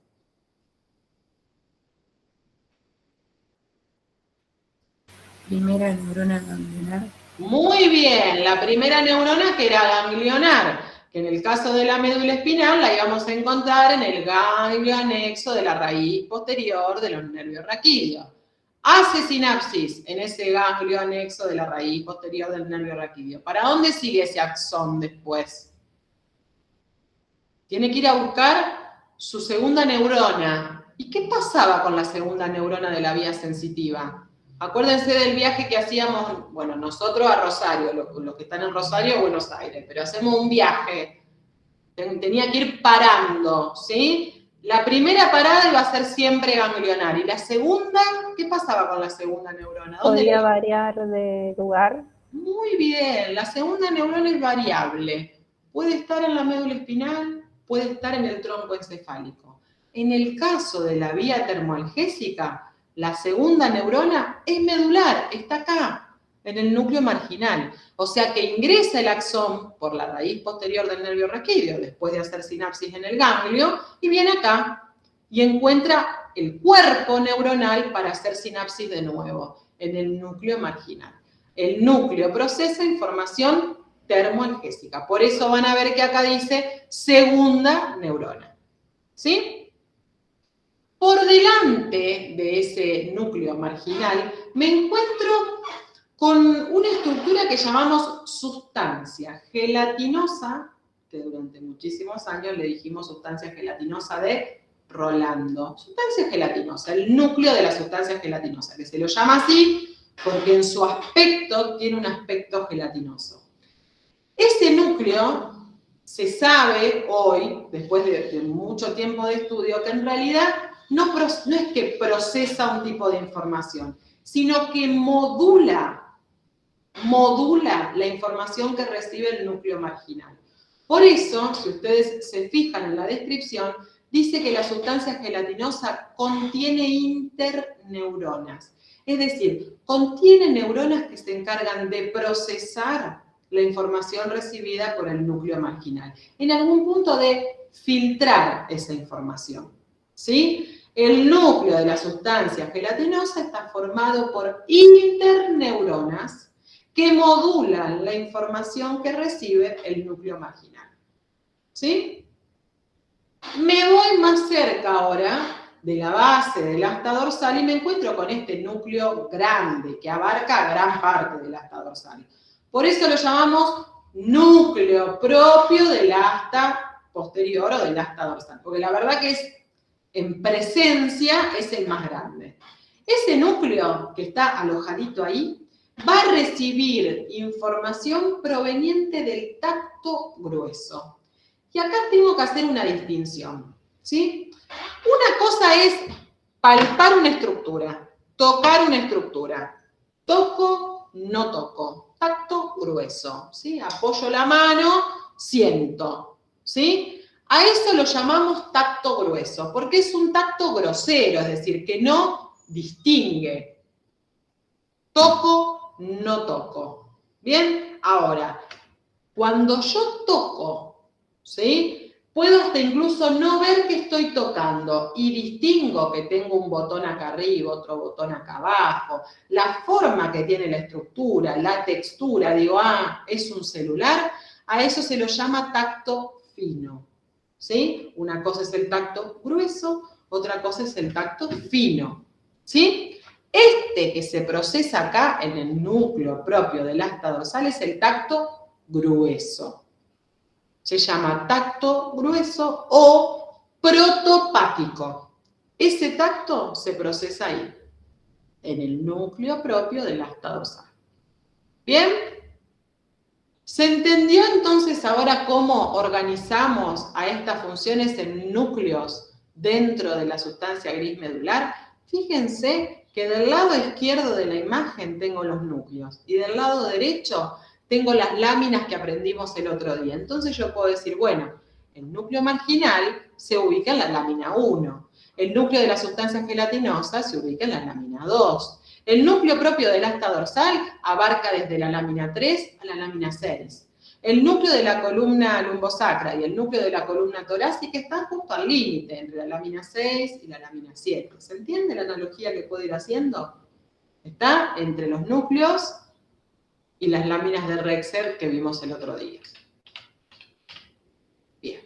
Primera neurona ganglionar. Muy bien, la primera neurona que era ganglionar, que en el caso de la médula espinal la íbamos a encontrar en el ganglio anexo de la raíz posterior de los nervios raquídeos. Hace sinapsis en ese ganglio anexo de la raíz posterior del nervio raquídeo. ¿Para dónde sigue ese axón después? Tiene que ir a buscar su segunda neurona. ¿Y qué pasaba con la segunda neurona de la vía sensitiva? Acuérdense del viaje que hacíamos, bueno, nosotros a Rosario, los que están en Rosario o Buenos Aires, pero hacemos un viaje. Tenía que ir parando, ¿sí? La primera parada iba a ser siempre ganglionar. ¿Y la segunda? ¿Qué pasaba con la segunda neurona? Podía variar de lugar. Muy bien, la segunda neurona es variable. Puede estar en la médula espinal, puede estar en el tronco encefálico. En el caso de la vía termoalgésica, la segunda neurona es medular, está acá, en el núcleo marginal. O sea que ingresa el axón por la raíz posterior del nervio raquídeo, después de hacer sinapsis en el ganglio, y viene acá y encuentra el cuerpo neuronal para hacer sinapsis de nuevo, en el núcleo marginal. El núcleo procesa información termoalgésica. Por eso van a ver que acá dice segunda neurona. ¿Sí? Por delante de ese núcleo marginal me encuentro con una estructura que llamamos sustancia gelatinosa, que durante muchísimos años le dijimos sustancia gelatinosa de Rolando. Sustancia gelatinosa, el núcleo de la sustancia gelatinosa, que se lo llama así porque en su aspecto tiene un aspecto gelatinoso. Ese núcleo se sabe hoy, después de mucho tiempo de estudio, que en realidad no es que procesa un tipo de información, sino que modula la información que recibe el núcleo marginal. Por eso, si ustedes se fijan en la descripción, dice que la sustancia gelatinosa contiene interneuronas. Es decir, contiene neuronas que se encargan de procesar la información recibida por el núcleo marginal. En algún punto de filtrar esa información. ¿Sí? El núcleo de la sustancia gelatinosa está formado por interneuronas que modulan la información que recibe el núcleo marginal. ¿Sí? Me voy más cerca ahora de la base del asta dorsal y me encuentro con este núcleo grande que abarca gran parte del asta dorsal. Por eso lo llamamos núcleo propio del asta posterior o del asta dorsal, porque la verdad que es en presencia es el más grande. Ese núcleo que está alojadito ahí va a recibir información proveniente del tacto grueso. Y acá tengo que hacer una distinción, ¿sí? Una cosa es palpar una estructura, tocar una estructura. Toco, no toco. Tacto grueso, ¿sí? Apoyo la mano, siento, ¿sí? A eso lo llamamos tacto grueso, porque es un tacto grosero, es decir, que no distingue. Toco, no toco. ¿Bien? Ahora, cuando yo toco, ¿sí? Puedo hasta incluso no ver que estoy tocando y distingo que tengo un botón acá arriba, otro botón acá abajo, la forma que tiene la estructura, la textura, digo, ah, es un celular, a eso se lo llama tacto fino, ¿sí? Una cosa es el tacto grueso, otra cosa es el tacto fino, ¿sí? Este que se procesa acá en el núcleo propio del asta dorsal es el tacto grueso. Se llama tacto grueso o protopático. Ese tacto se procesa ahí, en el núcleo propio del asta dorsal. ¿Bien? ¿Se entendió entonces ahora cómo organizamos a estas funciones en núcleos dentro de la sustancia gris medular? Fíjense que del lado izquierdo de la imagen tengo los núcleos y del lado derecho tengo las láminas que aprendimos el otro día. Entonces yo puedo decir, bueno, el núcleo marginal se ubica en la lámina 1, el núcleo de la sustancia gelatinosa se ubica en la lámina 2, el núcleo propio del asta dorsal abarca desde la lámina 3 a la lámina 6. El núcleo de la columna lumbosacra y el núcleo de la columna torácica están justo al límite entre la lámina 6 y la lámina 7. ¿Se entiende la analogía que puedo ir haciendo? Está entre los núcleos y las láminas de Rexer que vimos el otro día. Bien.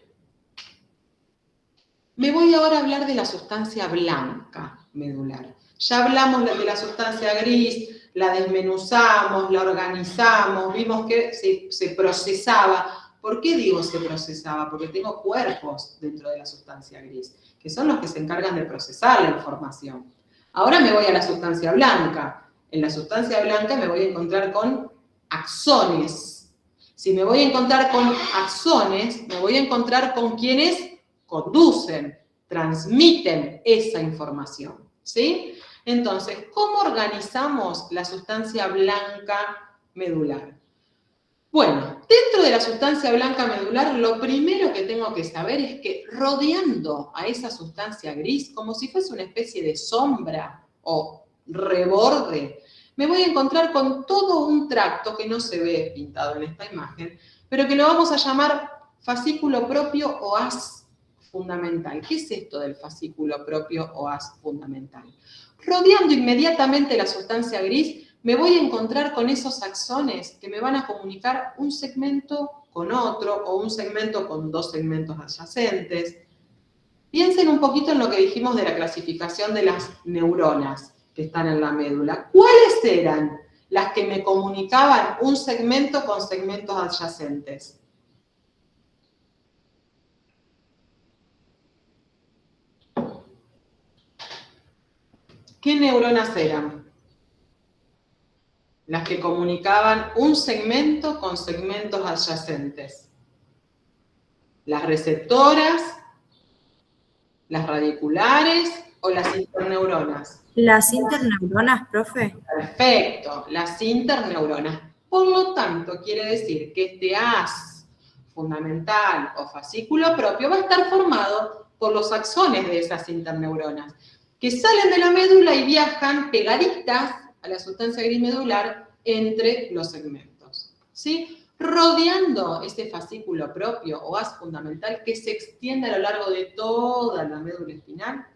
Me voy ahora a hablar de la sustancia blanca medular. Ya hablamos de la sustancia gris, la desmenuzamos, la organizamos, vimos que se procesaba. ¿Por qué digo se procesaba? Porque tengo cuerpos dentro de la sustancia gris, que son los que se encargan de procesar la información. Ahora me voy a la sustancia blanca. En la sustancia blanca me voy a encontrar con axones. Si me voy a encontrar con axones, me voy a encontrar con quienes conducen, transmiten esa información, ¿sí? Entonces, ¿cómo organizamos la sustancia blanca medular? Bueno, dentro de la sustancia blanca medular, lo primero que tengo que saber es que rodeando a esa sustancia gris, como si fuese una especie de sombra o reborde, me voy a encontrar con todo un tracto que no se ve pintado en esta imagen, pero que lo vamos a llamar fascículo propio o haz fundamental. ¿Qué es esto del fascículo propio o haz fundamental? Rodeando inmediatamente la sustancia gris, me voy a encontrar con esos axones que me van a comunicar un segmento con otro o un segmento con dos segmentos adyacentes. Piensen un poquito en lo que dijimos de la clasificación de las neuronas que están en la médula. ¿Cuáles eran las que me comunicaban un segmento con segmentos adyacentes? ¿Qué neuronas eran? Las que comunicaban un segmento con segmentos adyacentes. Las receptoras, las radiculares o las interneuronas. Las interneuronas, profe. Perfecto, las interneuronas. Por lo tanto, quiere decir que este haz fundamental o fascículo propio va a estar formado por los axones de esas interneuronas, que salen de la médula y viajan pegaditas a la sustancia gris medular entre los segmentos, ¿sí? Rodeando ese fascículo propio o haz fundamental que se extiende a lo largo de toda la médula espinal,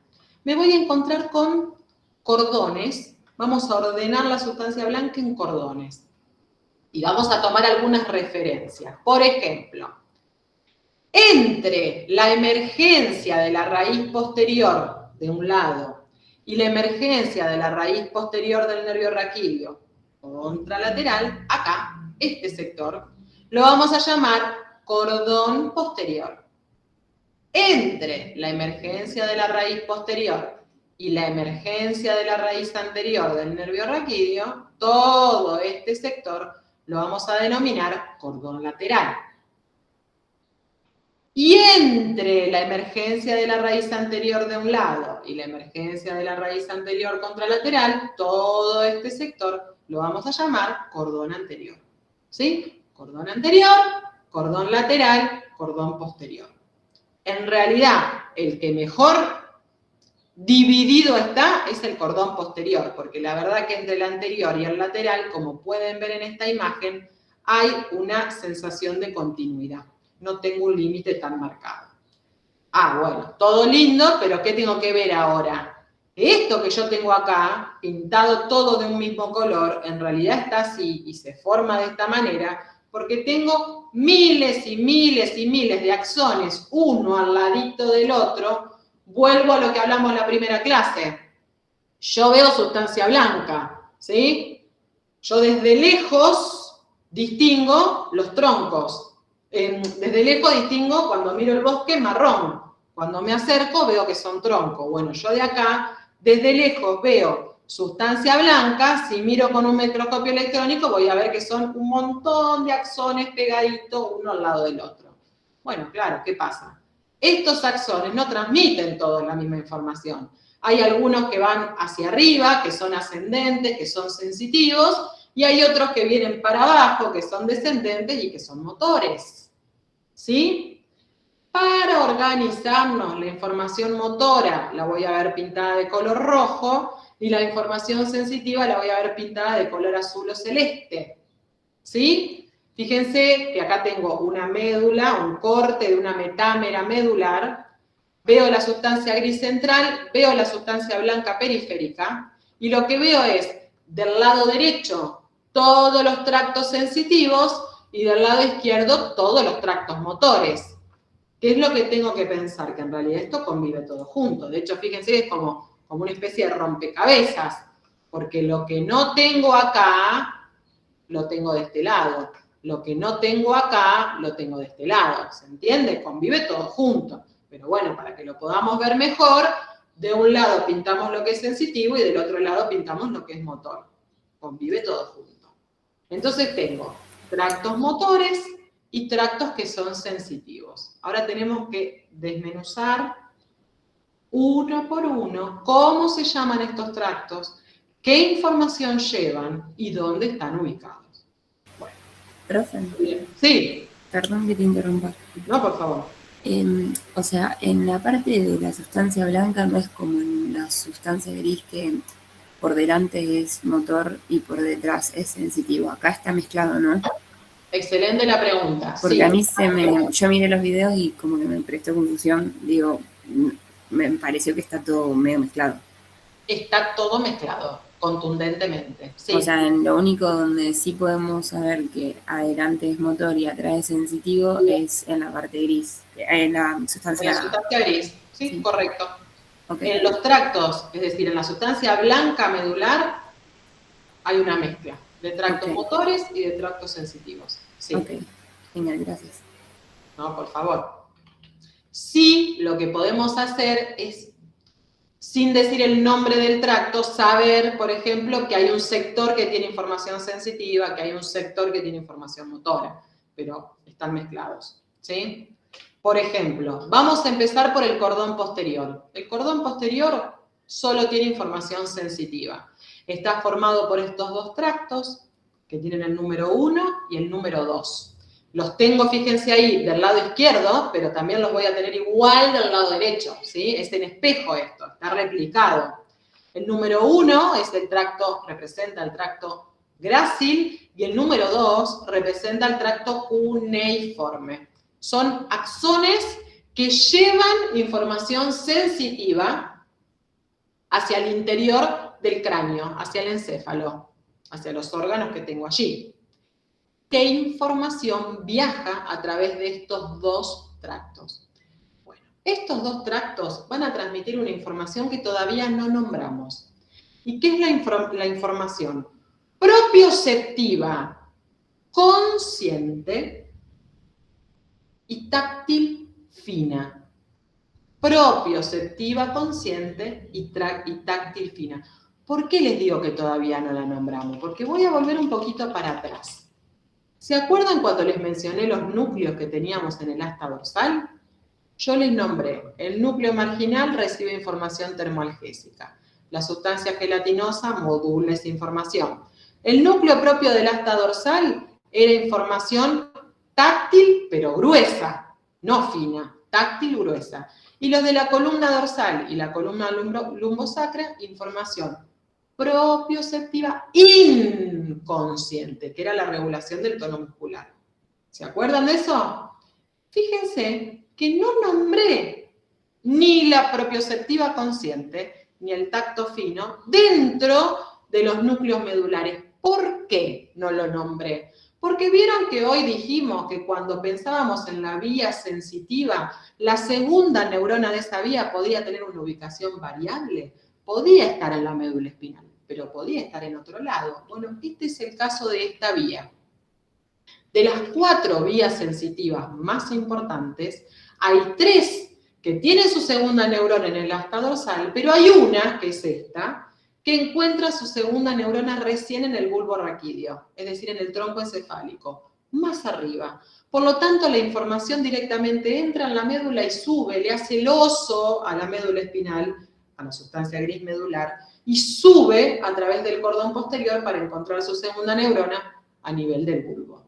me voy a encontrar con cordones. Vamos a ordenar la sustancia blanca en cordones. Y vamos a tomar algunas referencias. Por ejemplo, entre la emergencia de la raíz posterior de un lado y la emergencia de la raíz posterior del nervio raquídeo contralateral, acá, este sector, lo vamos a llamar cordón posterior. Entre la emergencia de la raíz posterior y la emergencia de la raíz anterior del nervio raquídeo, todo este sector lo vamos a denominar cordón lateral. Y entre la emergencia de la raíz anterior de un lado y la emergencia de la raíz anterior contralateral, todo este sector lo vamos a llamar cordón anterior. ¿Sí? Cordón anterior, cordón lateral, cordón posterior. En realidad, el que mejor dividido está es el cordón posterior, porque la verdad que entre el anterior y el lateral, como pueden ver en esta imagen, hay una sensación de continuidad. No tengo un límite tan marcado. Bueno, todo lindo, pero ¿qué tengo que ver ahora? Esto que yo tengo acá, pintado todo de un mismo color, en realidad está así y se forma de esta manera porque tengo miles y miles y miles de axones, uno al ladito del otro. Vuelvo a lo que hablamos en la primera clase. Yo veo sustancia blanca, ¿sí? Yo desde lejos distingo los troncos. Desde lejos distingo, cuando miro el bosque, marrón. Cuando me acerco veo que son troncos. Bueno, yo de acá, desde lejos veo sustancia blanca. Si miro con un microscopio electrónico voy a ver que son un montón de axones pegaditos uno al lado del otro. Bueno, claro, ¿qué pasa? Estos axones no transmiten todos la misma información. Hay algunos que van hacia arriba, que son ascendentes, que son sensitivos, y hay otros que vienen para abajo, que son descendentes y que son motores. ¿Sí? Para organizarnos, la información motora la voy a ver pintada de color rojo y la información sensitiva la voy a ver pintada de color azul o celeste. ¿Sí? Fíjense que acá tengo una médula, un corte de una metámera medular. Veo la sustancia gris central, veo la sustancia blanca periférica, y lo que veo es, del lado derecho, todos los tractos sensitivos, y del lado izquierdo, todos los tractos motores. ¿Qué es lo que tengo que pensar? Que en realidad esto convive todo junto. De hecho, fíjense que es como una especie de rompecabezas, porque lo que no tengo acá, lo tengo de este lado. Lo que no tengo acá, lo tengo de este lado. ¿Se entiende? Convive todo junto. Pero bueno, para que lo podamos ver mejor, de un lado pintamos lo que es sensitivo y del otro lado pintamos lo que es motor. Convive todo junto. Entonces tengo tractos motores y tractos que son sensitivos. Ahora tenemos que desmenuzar uno por uno cómo se llaman estos tractos, qué información llevan y dónde están ubicados. Bueno. Profe. Sí. Perdón que te interrumpa. No, por favor. O sea, en la parte de la sustancia blanca no es como en la sustancia gris que por delante es motor y por detrás es sensitivo. Acá está mezclado, ¿no? Excelente la pregunta. Porque sí. a mí yo miré los videos y como que me prestó confusión, digo, me pareció que está todo medio mezclado. Está todo mezclado, contundentemente. Sí. O sea, lo único donde sí podemos saber que adelante es motor y atrás es sensitivo es en la parte gris, en la sustancia gris, sí, correcto. Okay. En los tractos, es decir, en la sustancia blanca medular, hay una mezcla de tractos motores y de tractos sensitivos. Sí. Ok, genial, gracias. No, por favor. Sí, lo que podemos hacer es, sin decir el nombre del tracto, saber, por ejemplo, que hay un sector que tiene información sensitiva, que hay un sector que tiene información motora, pero están mezclados, ¿sí? Por ejemplo, vamos a empezar por el cordón posterior. El cordón posterior solo tiene información sensitiva. Está formado por estos dos tractos, que tienen el número 1 y el número 2. Los tengo, fíjense ahí, del lado izquierdo, pero también los voy a tener igual del lado derecho, ¿sí? Es en espejo esto, está replicado. El número 1 es el tracto, representa el tracto grácil, y el número 2 representa el tracto cuneiforme. Son axones que llevan información sensitiva hacia el interior del cráneo, hacia el encéfalo, hacia los órganos que tengo allí. ¿Qué información viaja a través de estos dos tractos? Bueno, estos dos tractos van a transmitir una información que todavía no nombramos. ¿Y qué es la información? Propioceptiva, consciente y táctil fina. Propioceptiva, consciente y táctil fina. ¿Por qué les digo que todavía no la nombramos? Porque voy a volver un poquito para atrás. ¿Se acuerdan cuando les mencioné los núcleos que teníamos en el asta dorsal? Yo les nombré, el núcleo marginal recibe información termoalgésica. La sustancia gelatinosa modula esa información. El núcleo propio del asta dorsal era información táctil, pero gruesa, no fina, táctil, gruesa. Y los de la columna dorsal y la columna lumbosacra, información propioceptiva inconsciente, que era la regulación del tono muscular. ¿Se acuerdan de eso? Fíjense que no nombré ni la propioceptiva consciente, ni el tacto fino, dentro de los núcleos medulares. ¿Por qué no lo nombré? Porque vieron que hoy dijimos que cuando pensábamos en la vía sensitiva, la segunda neurona de esa vía podía tener una ubicación variable. Podía estar en la médula espinal, pero podía estar en otro lado. Bueno, este es el caso de esta vía. De las 4 vías sensitivas más importantes, hay 3 que tienen su segunda neurona en el asta dorsal, pero hay una, que es esta, que encuentra su segunda neurona recién en el bulbo raquídeo, es decir, en el tronco encefálico, más arriba. Por lo tanto, la información directamente entra en la médula y sube, le hace el oso a la médula espinal, a la sustancia gris medular, y sube a través del cordón posterior para encontrar su segunda neurona a nivel del bulbo.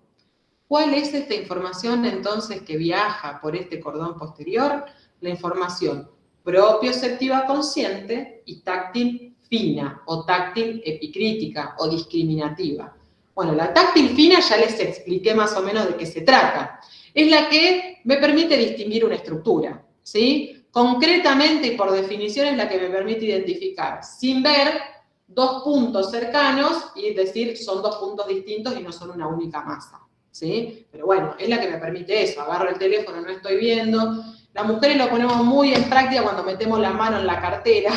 ¿Cuál es esta información entonces que viaja por este cordón posterior? La información propioceptiva consciente y táctil fina, o táctil epicrítica, o discriminativa. Bueno, la táctil fina ya les expliqué más o menos de qué se trata. Es la que me permite distinguir una estructura, ¿sí? Concretamente y por definición es la que me permite identificar, sin ver, 2 puntos cercanos y decir son 2 puntos distintos y no son una única masa, ¿sí? Pero bueno, es la que me permite eso. Agarro el teléfono, no estoy viendo. Las mujeres lo ponemos muy en práctica cuando metemos la mano en la cartera.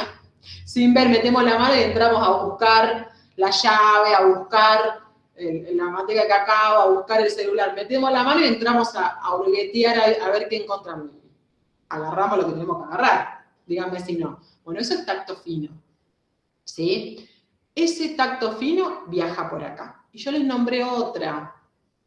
Sin ver, metemos la mano y entramos a buscar la llave, a buscar la manteca de cacao, a buscar el celular. Metemos la mano y entramos a hurguetear a ver qué encontramos. Agarramos lo que tenemos que agarrar. Díganme si no. Bueno, eso es tacto fino, ¿sí? Ese tacto fino viaja por acá. Y yo les nombré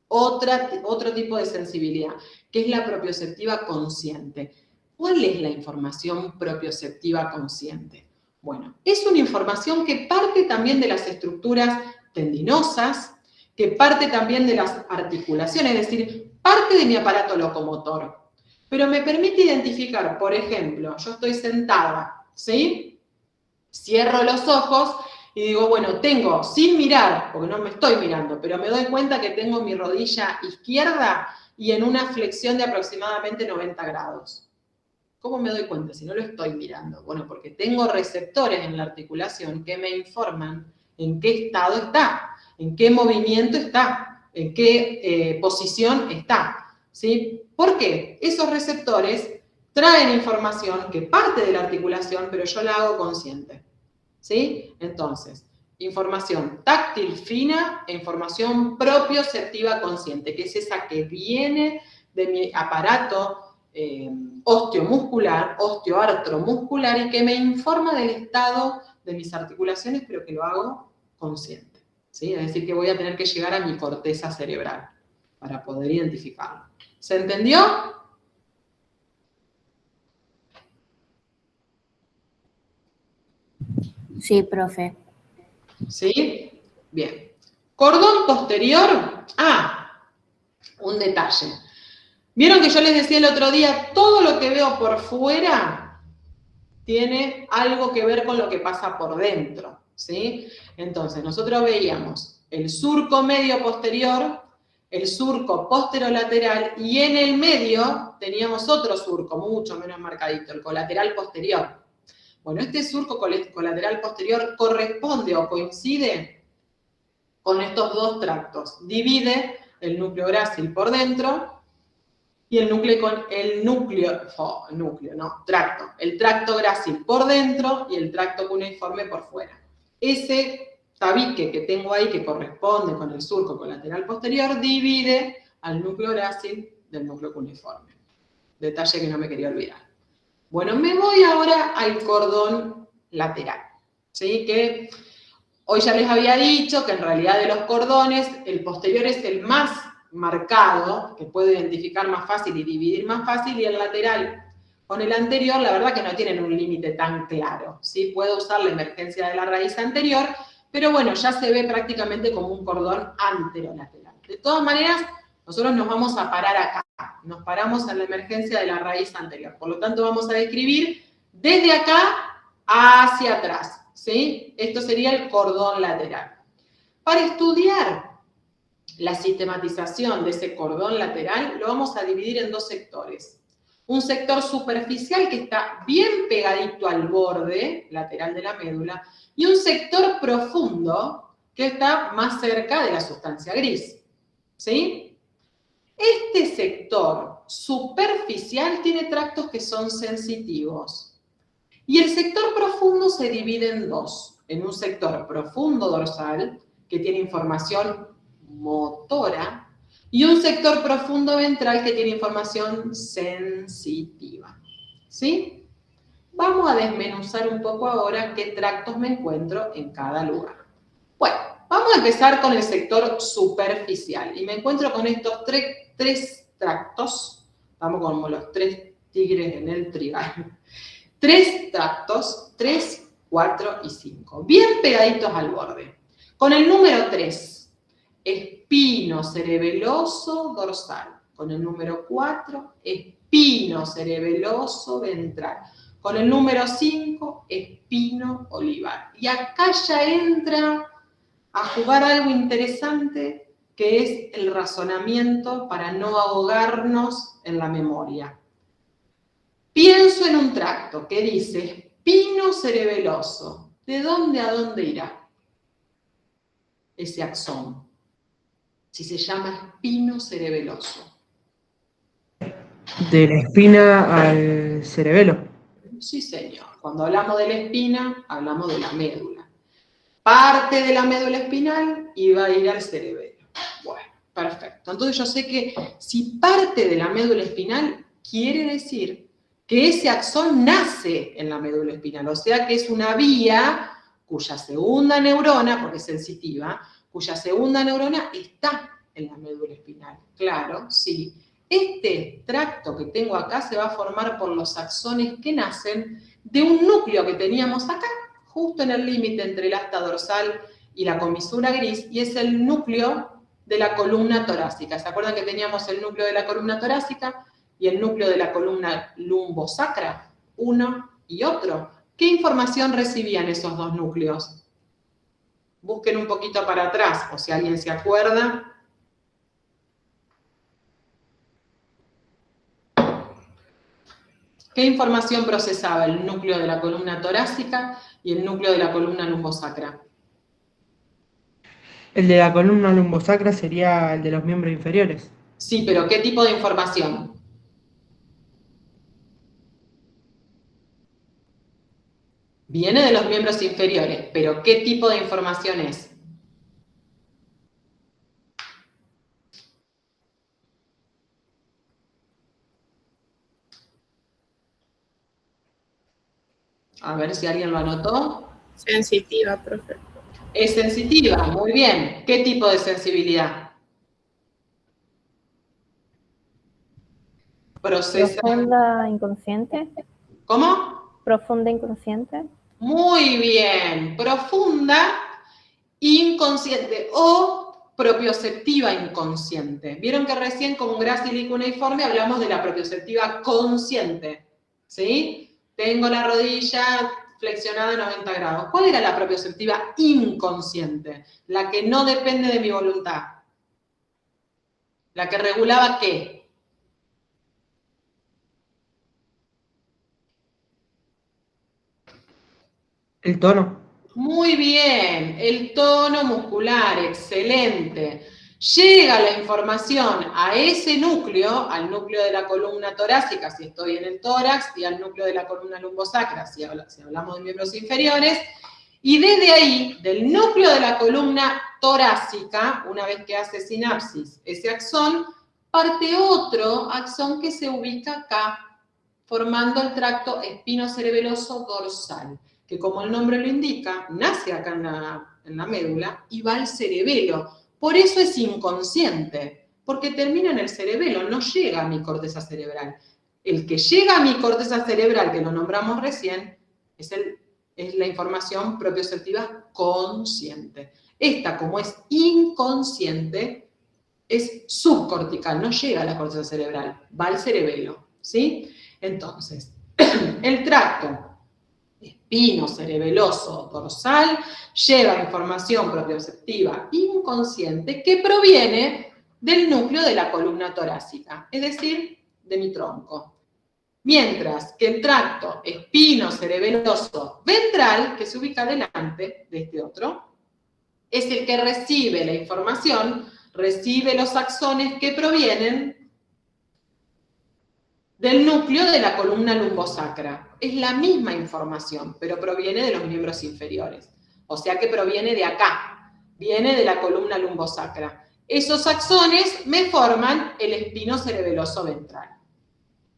otro tipo de sensibilidad, que es la propioceptiva consciente. ¿Cuál es la información propioceptiva consciente? Bueno, es una información que parte también de las estructuras tendinosas, que parte también de las articulaciones, es decir, parte de mi aparato locomotor. Pero me permite identificar, por ejemplo, yo estoy sentada, ¿sí? Cierro los ojos y digo, bueno, tengo, sin mirar, porque no me estoy mirando, pero me doy cuenta que tengo mi rodilla izquierda y en una flexión de aproximadamente 90 grados. ¿Cómo me doy cuenta si no lo estoy mirando? Bueno, porque tengo receptores en la articulación que me informan en qué estado está, en qué movimiento está, en qué posición está, ¿sí? ¿Por qué? Esos receptores traen información que parte de la articulación, pero yo la hago consciente, ¿sí? Entonces, información táctil fina e información propioceptiva consciente, que es esa que viene de mi aparato osteomuscular, osteoartromuscular, y que me informa del estado de mis articulaciones, pero que lo hago consciente, ¿sí? Es decir, que voy a tener que llegar a mi corteza cerebral para poder identificarlo. ¿Se entendió? Sí, profe. ¿Sí? Bien. Cordón posterior. Un detalle. Vieron que yo les decía el otro día, todo lo que veo por fuera tiene algo que ver con lo que pasa por dentro, ¿sí? Entonces, nosotros veíamos el surco medio posterior, el surco posterolateral, y en el medio teníamos otro surco, mucho menos marcadito, el colateral posterior. Bueno, este surco colateral posterior corresponde o coincide con estos 2 tractos. Divide el núcleo grácil por dentro y el tracto. El tracto grácil por dentro y el tracto cuneiforme por fuera. Ese tabique que tengo ahí, que corresponde con el surco colateral posterior, divide al núcleo grácil del núcleo cuneiforme. Detalle que no me quería olvidar. Bueno, me voy ahora al cordón lateral, ¿sí? Que hoy ya les había dicho que en realidad de los cordones, el posterior es el más marcado, que puedo identificar más fácil y dividir más fácil, y el lateral con el anterior, la verdad que no tienen un límite tan claro, ¿sí? Puedo usar la emergencia de la raíz anterior, pero bueno, ya se ve prácticamente como un cordón anterolateral. De todas maneras, nosotros nos vamos a parar acá, nos paramos en la emergencia de la raíz anterior, por lo tanto vamos a describir desde acá hacia atrás, ¿sí? Esto sería el cordón lateral. Para estudiar la sistematización de ese cordón lateral, lo vamos a dividir en dos sectores. Un sector superficial que está bien pegadito al borde lateral de la médula y un sector profundo que está más cerca de la sustancia gris, ¿sí? Este sector superficial tiene tractos que son sensitivos y el sector profundo se divide en dos. En un sector profundo dorsal que tiene información motora y un sector profundo ventral que tiene información sensitiva, ¿sí? Vamos a desmenuzar un poco ahora qué tractos me encuentro en cada lugar. Bueno, vamos a empezar con el sector superficial y me encuentro con estos tres tractos, vamos como los tres tigres en el trigal. Tres tractos, 3, 4 y 5, bien pegaditos al borde. Con el número 3, espino cerebeloso dorsal. Con el número 4, espino cerebeloso ventral. Con el número 5, espino olivar. Y acá ya entra a jugar algo interesante que es el razonamiento para no ahogarnos en la memoria. Pienso en un tracto que dice espino cerebeloso. ¿De dónde a dónde irá ese axón? Si se llama espino cerebeloso. De la espina al cerebelo. Sí, señor. Cuando hablamos de la espina, hablamos de la médula. Parte de la médula espinal y va a ir al cerebelo. Bueno, perfecto. Entonces yo sé que si parte de la médula espinal, quiere decir que ese axón nace en la médula espinal. O sea que es una vía cuya segunda neurona, porque es sensitiva, cuya segunda neurona está en la médula espinal. Claro, sí. Este tracto que tengo acá se va a formar por los axones que nacen de un núcleo que teníamos acá, justo en el límite entre el asta dorsal y la comisura gris, y es el núcleo de la columna torácica. ¿Se acuerdan que teníamos el núcleo de la columna torácica y el núcleo de la columna lumbosacra? Uno y otro. ¿Qué información recibían esos dos núcleos? Busquen un poquito para atrás, o si alguien se acuerda. ¿Qué información procesaba el núcleo de la columna torácica y el núcleo de la columna lumbosacra? El de la columna lumbosacra sería el de los miembros inferiores. Sí, pero ¿qué tipo de información? Viene de los miembros inferiores, pero ¿qué tipo de información es? A ver si alguien lo anotó. Sensitiva, profe. Es sensitiva, muy bien. ¿Qué tipo de sensibilidad? Procesa. Profunda inconsciente. ¿Cómo? Profunda inconsciente. Muy bien. Profunda inconsciente o propioceptiva inconsciente. Vieron que recién con grácil cuneiforme hablamos de la propioceptiva consciente. ¿Sí? Tengo la rodilla flexionada a 90 grados. ¿Cuál era la propioceptiva inconsciente? La que no depende de mi voluntad. La que regulaba ¿qué? El tono. Muy bien, el tono muscular, excelente. Llega la información a ese núcleo, al núcleo de la columna torácica, si estoy en el tórax, y al núcleo de la columna lumbosacra, si hablamos de miembros inferiores, y desde ahí, del núcleo de la columna torácica, una vez que hace sinapsis ese axón, parte otro axón que se ubica acá, formando el tracto espinocerebeloso dorsal, que como el nombre lo indica, nace acá en la médula y va al cerebelo. Por eso es inconsciente, porque termina en el cerebelo, no llega a mi corteza cerebral. El que llega a mi corteza cerebral, que lo nombramos recién, es la información propioceptiva consciente. Esta, como es inconsciente, es subcortical, no llega a la corteza cerebral, va al cerebelo, ¿sí? Entonces, el tracto espinocerebeloso dorsal lleva información propioceptiva inconsciente que proviene del núcleo de la columna torácica, es decir, de mi tronco. Mientras que el tracto espinocerebeloso ventral, que se ubica delante de este otro, es el que recibe la información, recibe los axones que provienen del núcleo de la columna lumbosacra. Es la misma información, pero proviene de los miembros inferiores. O sea que proviene de acá, viene de la columna lumbosacra. Esos axones me forman el espinocerebeloso ventral.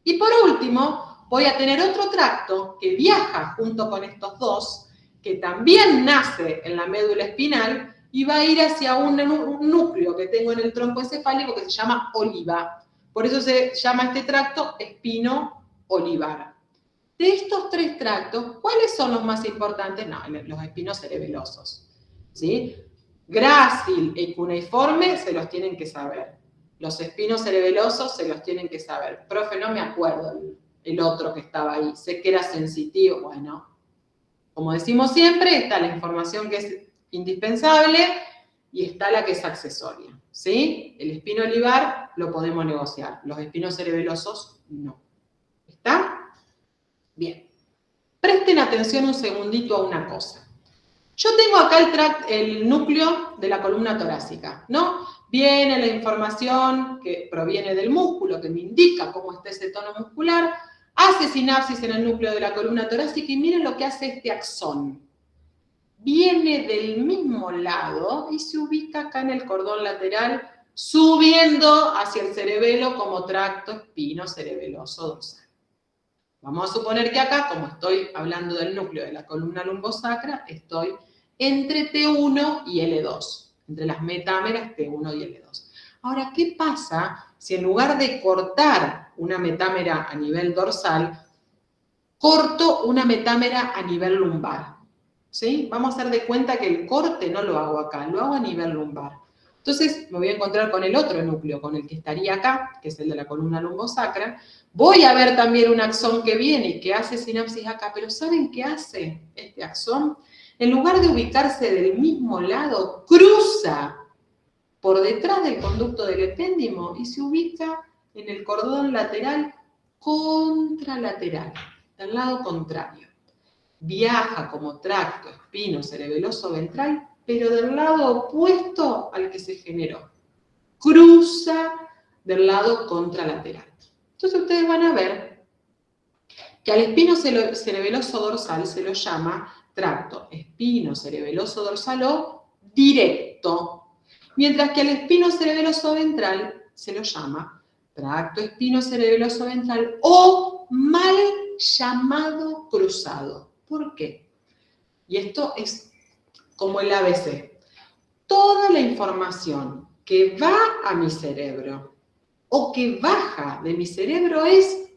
Y por último, voy a tener otro tracto que viaja junto con estos dos, que también nace en la médula espinal y va a ir hacia un núcleo que tengo en el tronco encefálico que se llama oliva. Por eso se llama este tracto espino-olivar. De estos tres tractos, ¿cuáles son los más importantes? No, los espinocerebelosos, ¿sí? Grácil y cuneiforme se los tienen que saber. Los espinocerebelosos se los tienen que saber. Profe, no me acuerdo el otro que estaba ahí. Sé que era sensitivo. Bueno, como decimos siempre, está la información que es indispensable y está la que es accesoria, ¿sí? El espino olivar lo podemos negociar. Los espinocerebelosos, no. ¿Está? Bien. Presten atención un segundito a una cosa. Yo tengo acá el núcleo de la columna torácica, ¿no? Viene la información que proviene del músculo, que me indica cómo está ese tono muscular, hace sinapsis en el núcleo de la columna torácica y miren lo que hace este axón. Viene del mismo lado y se ubica acá en el cordón lateral, subiendo hacia el cerebelo como tracto espinocerebeloso dorsal. Vamos a suponer que acá, como estoy hablando del núcleo de la columna lumbosacra, estoy entre T1 y L2, entre las metámeras T1 y L2. Ahora, ¿qué pasa si en lugar de cortar una metámera a nivel dorsal, corto una metámera a nivel lumbar? ¿Sí? Vamos a hacer de cuenta que el corte no lo hago acá, lo hago a nivel lumbar. Entonces me voy a encontrar con el otro núcleo, con el que estaría acá, que es el de la columna lumbosacra. Voy a ver también un axón que viene y que hace sinapsis acá, pero ¿saben qué hace este axón? En lugar de ubicarse del mismo lado, cruza por detrás del conducto del epéndimo y se ubica en el cordón lateral contralateral, del lado contrario. Viaja como tracto espinocerebeloso ventral, pero del lado opuesto al que se generó. Cruza del lado contralateral. Entonces ustedes van a ver que al espinocerebeloso dorsal se lo llama tracto espinocerebeloso dorsal o directo, mientras que al espinocerebeloso ventral se lo llama tracto espinocerebeloso ventral o mal llamado cruzado. ¿Por qué? Y esto es como el ABC. Toda la información que va a mi cerebro o que baja de mi cerebro es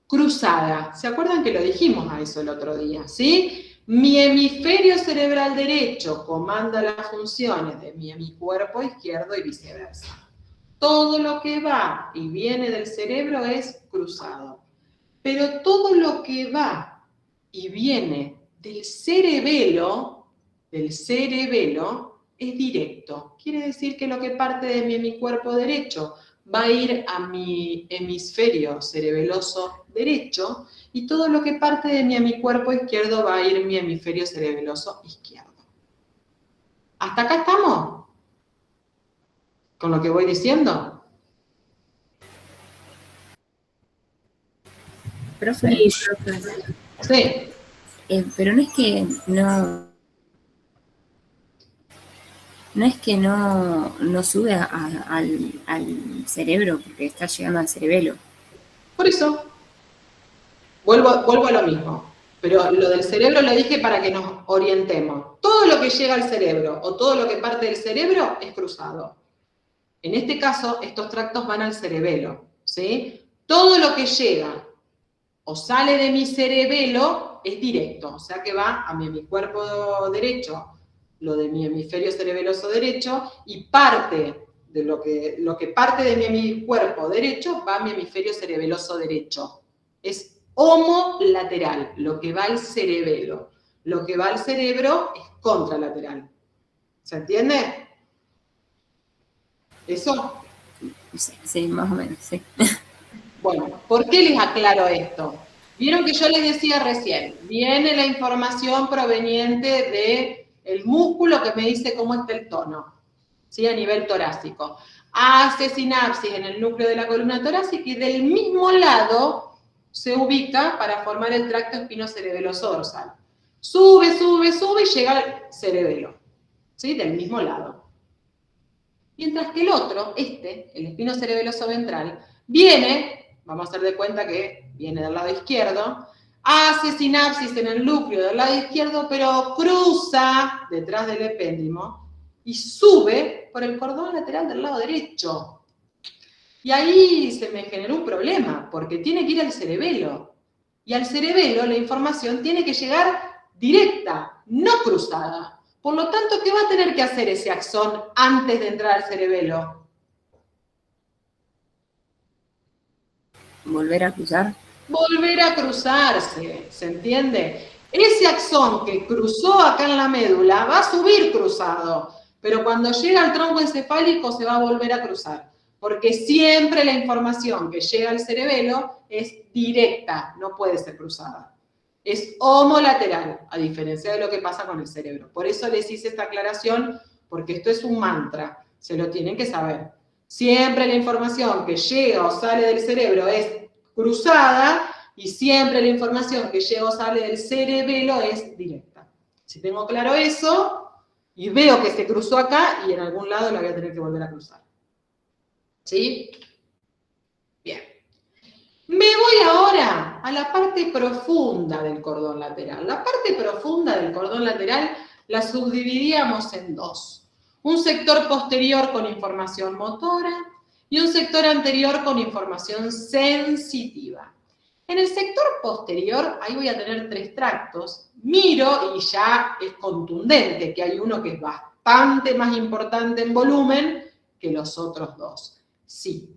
cruzada. ¿Se acuerdan que lo dijimos a eso el otro día? ¿Sí? Mi hemisferio cerebral derecho comanda las funciones de mi hemicuerpo izquierdo y viceversa. Todo lo que va y viene del cerebro es cruzado. Pero todo lo que va y viene del cerebelo es directo. Quiere decir que lo que parte de mi hemicuerpo derecho va a ir a mi hemisferio cerebeloso derecho y todo lo que parte de mi cuerpo izquierdo va a ir a mi hemisferio cerebeloso izquierdo. ¿Hasta acá estamos? ¿Con lo que voy diciendo? Profe, Sí. Pero no es que no sube al cerebro porque está llegando al cerebelo. Por eso, vuelvo a lo mismo. Pero lo del cerebro lo dije para que nos orientemos. Todo lo que llega al cerebro o todo lo que parte del cerebro es cruzado. En este caso, estos tractos van al cerebelo, ¿sí? Todo lo que llega o sale de mi cerebelo es directo, o sea que va a mi hemicuerpo derecho, lo de mi hemisferio cerebeloso derecho, y parte de lo que parte de mi hemicuerpo derecho va a mi hemisferio cerebeloso derecho. Es homolateral, lo que va al cerebelo. Lo que va al cerebro es contralateral. ¿Se entiende? ¿Eso? Sí, más o menos, sí. Bueno, ¿por qué les aclaro esto? Vieron que yo les decía recién, viene la información proveniente del músculo que me dice cómo está el tono, ¿sí? A nivel torácico. Hace sinapsis en el núcleo de la columna torácica y del mismo lado se ubica para formar el tracto espinocerebeloso dorsal. Sube, sube, sube y llega al cerebelo, ¿sí? Del mismo lado. Mientras que el otro, el espinocerebeloso ventral, viene, vamos a hacer de cuenta que viene del lado izquierdo, hace sinapsis en el núcleo del lado izquierdo, pero cruza detrás del epéndimo y sube por el cordón lateral del lado derecho. Y ahí se me generó un problema, porque tiene que ir al cerebelo. Y al cerebelo la información tiene que llegar directa, no cruzada. Por lo tanto, ¿qué va a tener que hacer ese axón antes de entrar al cerebelo? ¿Volver a cruzar? Volver a cruzarse, ¿se entiende? Ese axón que cruzó acá en la médula va a subir cruzado, pero cuando llega al tronco encefálico se va a volver a cruzar, porque siempre la información que llega al cerebelo es directa, no puede ser cruzada. Es homolateral, a diferencia de lo que pasa con el cerebro. Por eso les hice esta aclaración, porque esto es un mantra, se lo tienen que saber. Siempre la información que llega o sale del cerebro es cruzada y siempre la información que llega o sale del cerebelo es directa. Si tengo claro eso y veo que se cruzó acá y en algún lado la voy a tener que volver a cruzar. ¿Sí? Bien. Me voy ahora a la parte profunda del cordón lateral. La parte profunda del cordón lateral la subdividíamos en dos. Un sector posterior con información motora y un sector anterior con información sensitiva. En el sector posterior, ahí voy a tener 3 tractos. Miro y ya es contundente que hay uno que es bastante más importante en volumen que los otros 2. Sí,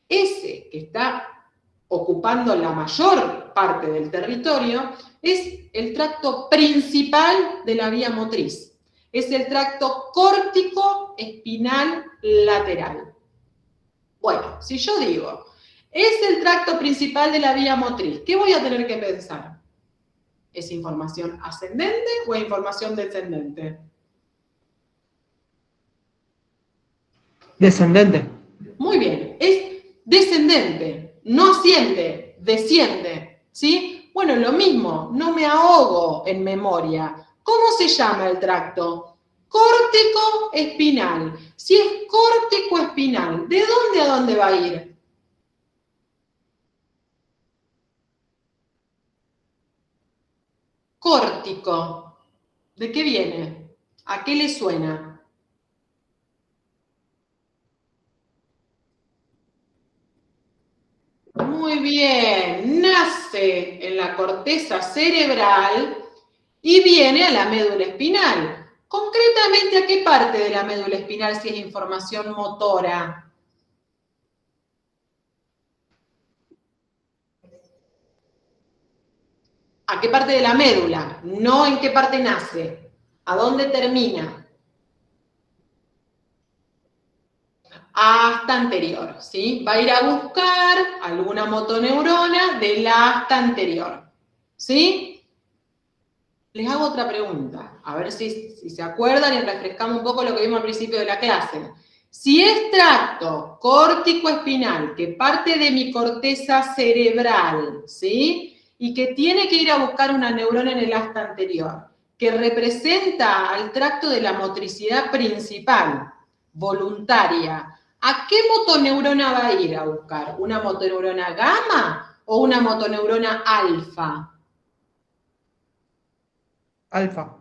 ese que está ocupando la mayor parte del territorio es el tracto principal de la vía motriz. Es el tracto córtico espinal lateral. Bueno, si yo digo, es el tracto principal de la vía motriz, ¿qué voy a tener que pensar? ¿Es información ascendente o es información descendente? Descendente. Muy bien, es descendente, no asciende, desciende, ¿sí? Bueno, lo mismo, no me ahogo en memoria. ¿Cómo se llama el tracto? Córtico espinal. Si es córtico espinal, ¿de dónde a dónde va a ir? Córtico. ¿De qué viene? ¿A qué le suena? Muy bien, nace en la corteza cerebral y viene a la médula espinal. Concretamente, ¿a qué parte de la médula espinal si es información motora? ¿A qué parte de la médula? No en qué parte nace. ¿A dónde termina? Asta anterior, ¿sí? Va a ir a buscar alguna motoneurona del asta anterior, ¿sí? Les hago otra pregunta, a ver si se acuerdan y refrescamos un poco lo que vimos al principio de la clase. Si es tracto córtico-espinal que parte de mi corteza cerebral, ¿sí? Y que tiene que ir a buscar una neurona en el asta anterior, que representa al tracto de la motricidad principal, voluntaria, ¿a qué motoneurona va a ir a buscar? ¿Una motoneurona gamma o una motoneurona alfa? Alfa.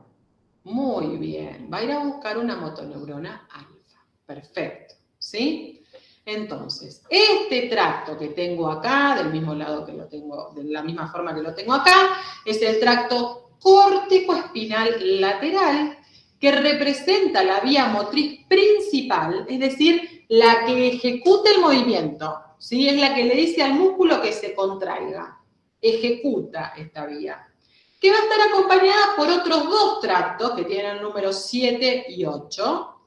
Muy bien, va a ir a buscar una motoneurona alfa. Perfecto, ¿sí? Entonces, este tracto que tengo acá, del mismo lado que lo tengo, de la misma forma que lo tengo acá, es el tracto córtico-espinal lateral, que representa la vía motriz principal, es decir, la que ejecuta el movimiento, ¿sí? Es la que le dice al músculo que se contraiga. Ejecuta esta vía. que va a estar acompañada por otros dos tractos que tienen el número 7 y 8,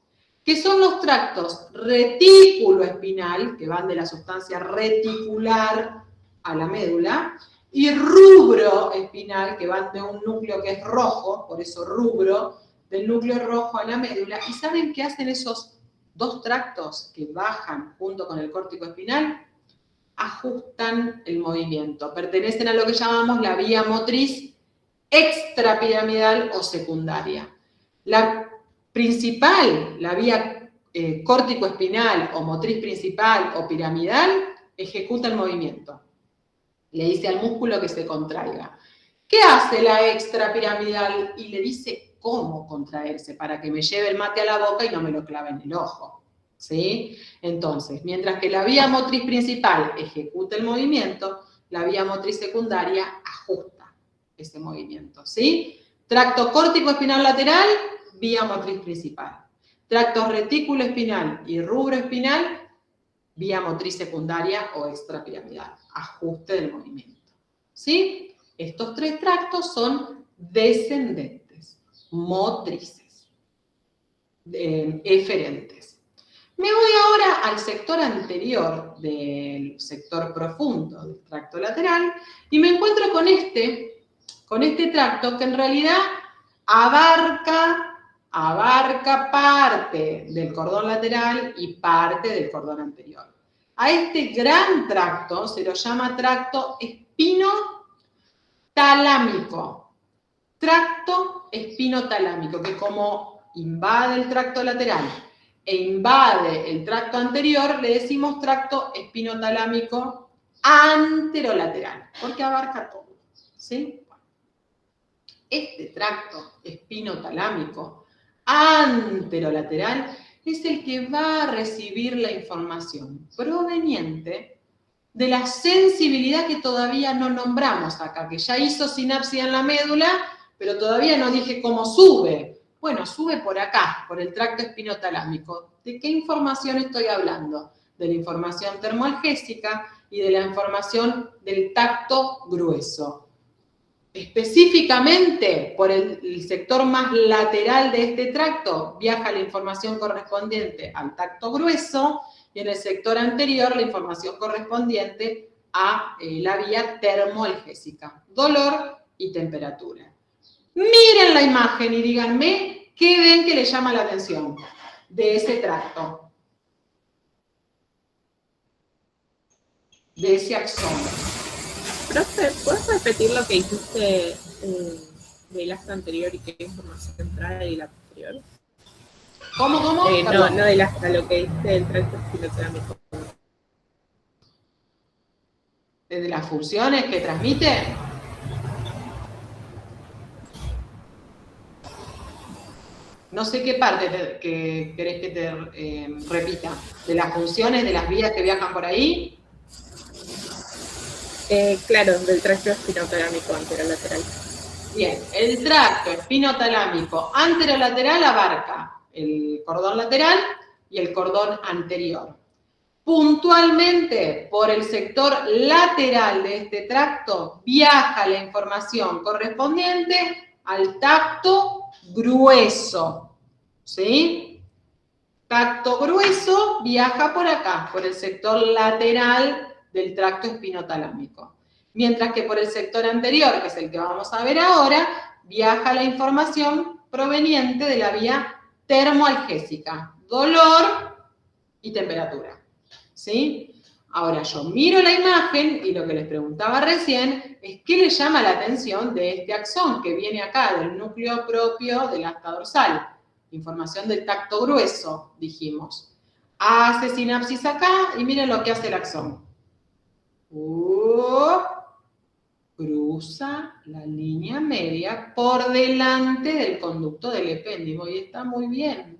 que son los tractos retículo espinal, que van de la sustancia reticular a la médula, y rubro espinal, que van de un núcleo que es rojo, por eso rubro, del núcleo rojo a la médula. ¿Y saben qué hacen esos dos tractos que bajan junto con el córtico espinal? Ajustan el movimiento. Pertenecen a lo que llamamos la vía motriz extrapiramidal o secundaria. La principal, la vía córtico-espinal o motriz principal o piramidal, ejecuta el movimiento. Le dice al músculo que se contraiga. ¿Qué hace la extrapiramidal? Y le dice cómo contraerse para que me lleve el mate a la boca y no me lo clave en el ojo. ¿Sí? Entonces, mientras que la vía motriz principal ejecuta el movimiento, la vía motriz secundaria ajusta ese movimiento. ¿Sí? Tracto córtico espinal lateral, vía motriz principal. Tracto retículo espinal y rubro espinal, vía motriz secundaria o extrapiramidal. Ajuste del movimiento. ¿Sí? Estos tres tractos son descendentes, motrices, eferentes. Me voy ahora al sector anterior del sector profundo del tracto lateral y me encuentro con este tracto que en realidad abarca parte del cordón lateral y parte del cordón anterior. A este gran tracto se lo llama tracto espinotalámico. Tracto espinotalámico, que como invade el tracto lateral e invade el tracto anterior, le decimos tracto espinotalámico anterolateral, porque abarca todo. ¿Sí? Este tracto espinotalámico anterolateral es el que va a recibir la información proveniente de la sensibilidad que todavía no nombramos acá, que ya hizo sinapsis en la médula, pero todavía no dije cómo sube. Bueno, sube por acá, por el tracto espinotalámico. ¿De qué información estoy hablando? De la información termoalgésica y de la información del tacto grueso. Específicamente, por el sector más lateral de este tracto, viaja la información correspondiente al tacto grueso, y en el sector anterior la información correspondiente a la vía termoalgésica, dolor y temperatura. Miren la imagen y díganme qué ven que le llama la atención de ese tracto, de ese axón. Profe, ¿puedes repetir lo que dijiste del asta anterior y qué información trae la posterior? ¿Cómo? No del asta, lo que dijiste del tracto espinotalámico. ¿De las funciones que transmite? No sé qué parte que querés que te repita. ¿De las funciones, de las vías que viajan por ahí? Claro, del tracto espinotalámico anterolateral. Bien, el tracto espinotalámico anterolateral abarca el cordón lateral y el cordón anterior. Puntualmente, por el sector lateral de este tracto, viaja la información correspondiente al tacto grueso. ¿Sí? Tacto grueso viaja por acá, por el sector lateral del tracto espinotalámico. Mientras que por el sector anterior, que es el que vamos a ver ahora, viaja la información proveniente de la vía termoalgésica, dolor y temperatura. ¿Sí? Ahora yo miro la imagen y lo que les preguntaba recién es qué le llama la atención de este axón que viene acá del núcleo propio del asta dorsal. Información del tacto grueso, dijimos. Hace sinapsis acá y miren lo que hace el axón. Cruza la línea media por delante del conducto del epéndimo y está muy bien.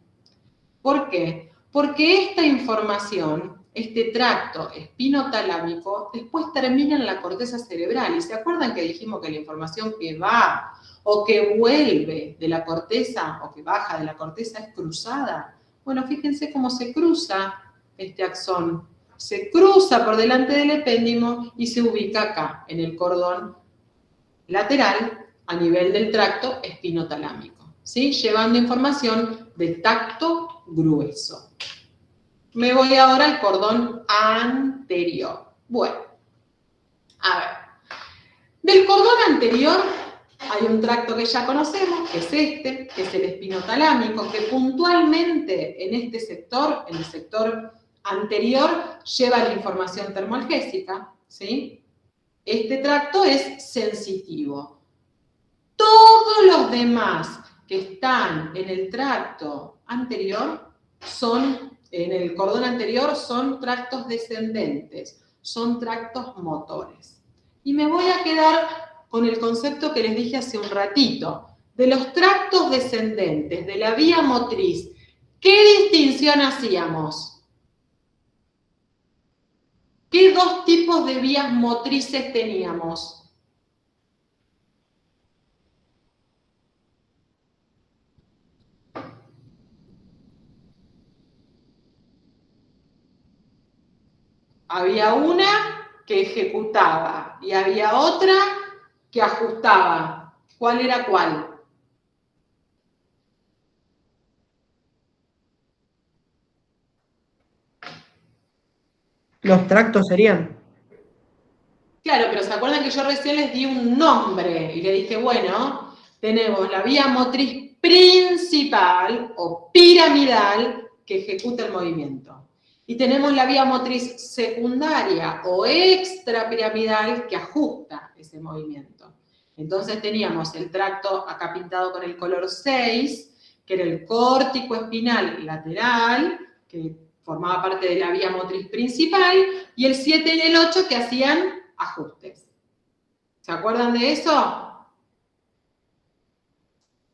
¿Por qué? Porque esta información, este tracto espinotalámico, después termina en la corteza cerebral. ¿Y se acuerdan que dijimos que la información que va o que vuelve de la corteza o que baja de la corteza es cruzada? Bueno, fíjense cómo se cruza este axón. Se cruza por delante del epéndimo y se ubica acá, en el cordón lateral, a nivel del tracto espinotalámico, ¿sí? Llevando información de tacto grueso. Me voy ahora al cordón anterior. Bueno, a ver. Del cordón anterior hay un tracto que ya conocemos, que es este, que es el espinotalámico, que puntualmente en este sector, en el sector anterior, lleva la información termoalgésica, ¿sí? Este tracto es sensitivo. Todos los demás que están en el tracto anterior en el cordón anterior son tractos descendentes, son tractos motores. Y me voy a quedar con el concepto que les dije hace un ratito, de los tractos descendentes, de la vía motriz. ¿Qué distinción hacíamos? ¿Qué dos tipos de vías motrices teníamos? Había una que ejecutaba y había otra que ajustaba. ¿Cuál era cuál? Los tractos serían. Claro, pero ¿se acuerdan que yo recién les di un nombre? Y le dije, bueno, tenemos la vía motriz principal o piramidal que ejecuta el movimiento. Y tenemos la vía motriz secundaria o extrapiramidal que ajusta ese movimiento. Entonces teníamos el tracto acá pintado con el color 6, que era el córtico espinal lateral, que formaba parte de la vía motriz principal, y el 7 y el 8 que hacían ajustes. ¿Se acuerdan de eso?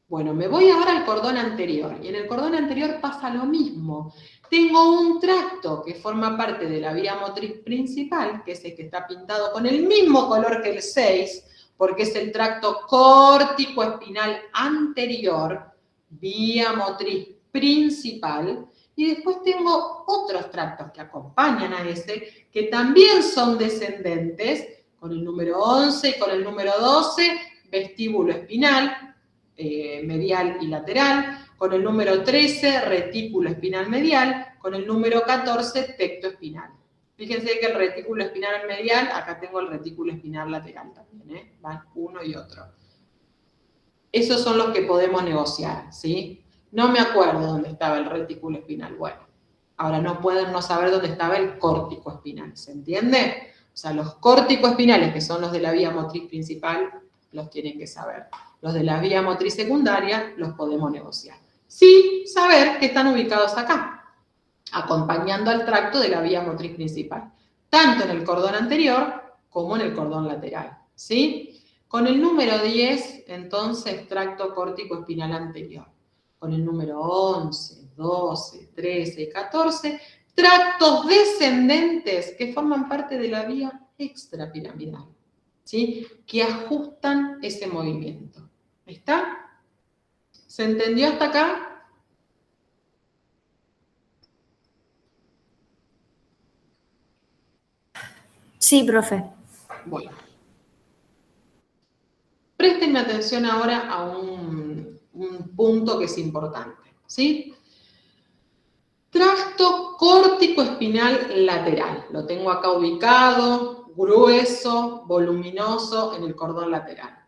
Bueno, me voy ahora al cordón anterior, y en el cordón anterior pasa lo mismo. Tengo un tracto que forma parte de la vía motriz principal, que es el que está pintado con el mismo color que el 6, porque es el tracto córtico espinal anterior, vía motriz principal, y después tengo otros tractos que acompañan a ese, que también son descendentes, con el número 11 y con el número 12, vestíbulo espinal, medial y lateral, con el número 13, retículo espinal medial, con el número 14, tecto espinal. Fíjense que el retículo espinal medial, acá tengo el retículo espinal lateral también, van uno y otro. Esos son los que podemos negociar, ¿sí? No me acuerdo dónde estaba el retículo espinal. Bueno, ahora no pueden no saber dónde estaba el córtico espinal, ¿se entiende? O sea, los córtico espinales, que son los de la vía motriz principal, los tienen que saber. Los de la vía motriz secundaria los podemos negociar. Sí, saber que están ubicados acá, acompañando al tracto de la vía motriz principal, tanto en el cordón anterior como en el cordón lateral, ¿sí? Con el número 10, entonces, tracto córtico espinal anterior. Con el número 11, 12, 13 y 14, tractos descendentes que forman parte de la vía extrapiramidal, ¿sí? Que ajustan ese movimiento. ¿Está? ¿Se entendió hasta acá? Sí, profe. Bueno. Préstenme atención ahora a un punto que es importante, ¿sí? Tracto córtico espinal lateral. Lo tengo acá ubicado, grueso, voluminoso en el cordón lateral.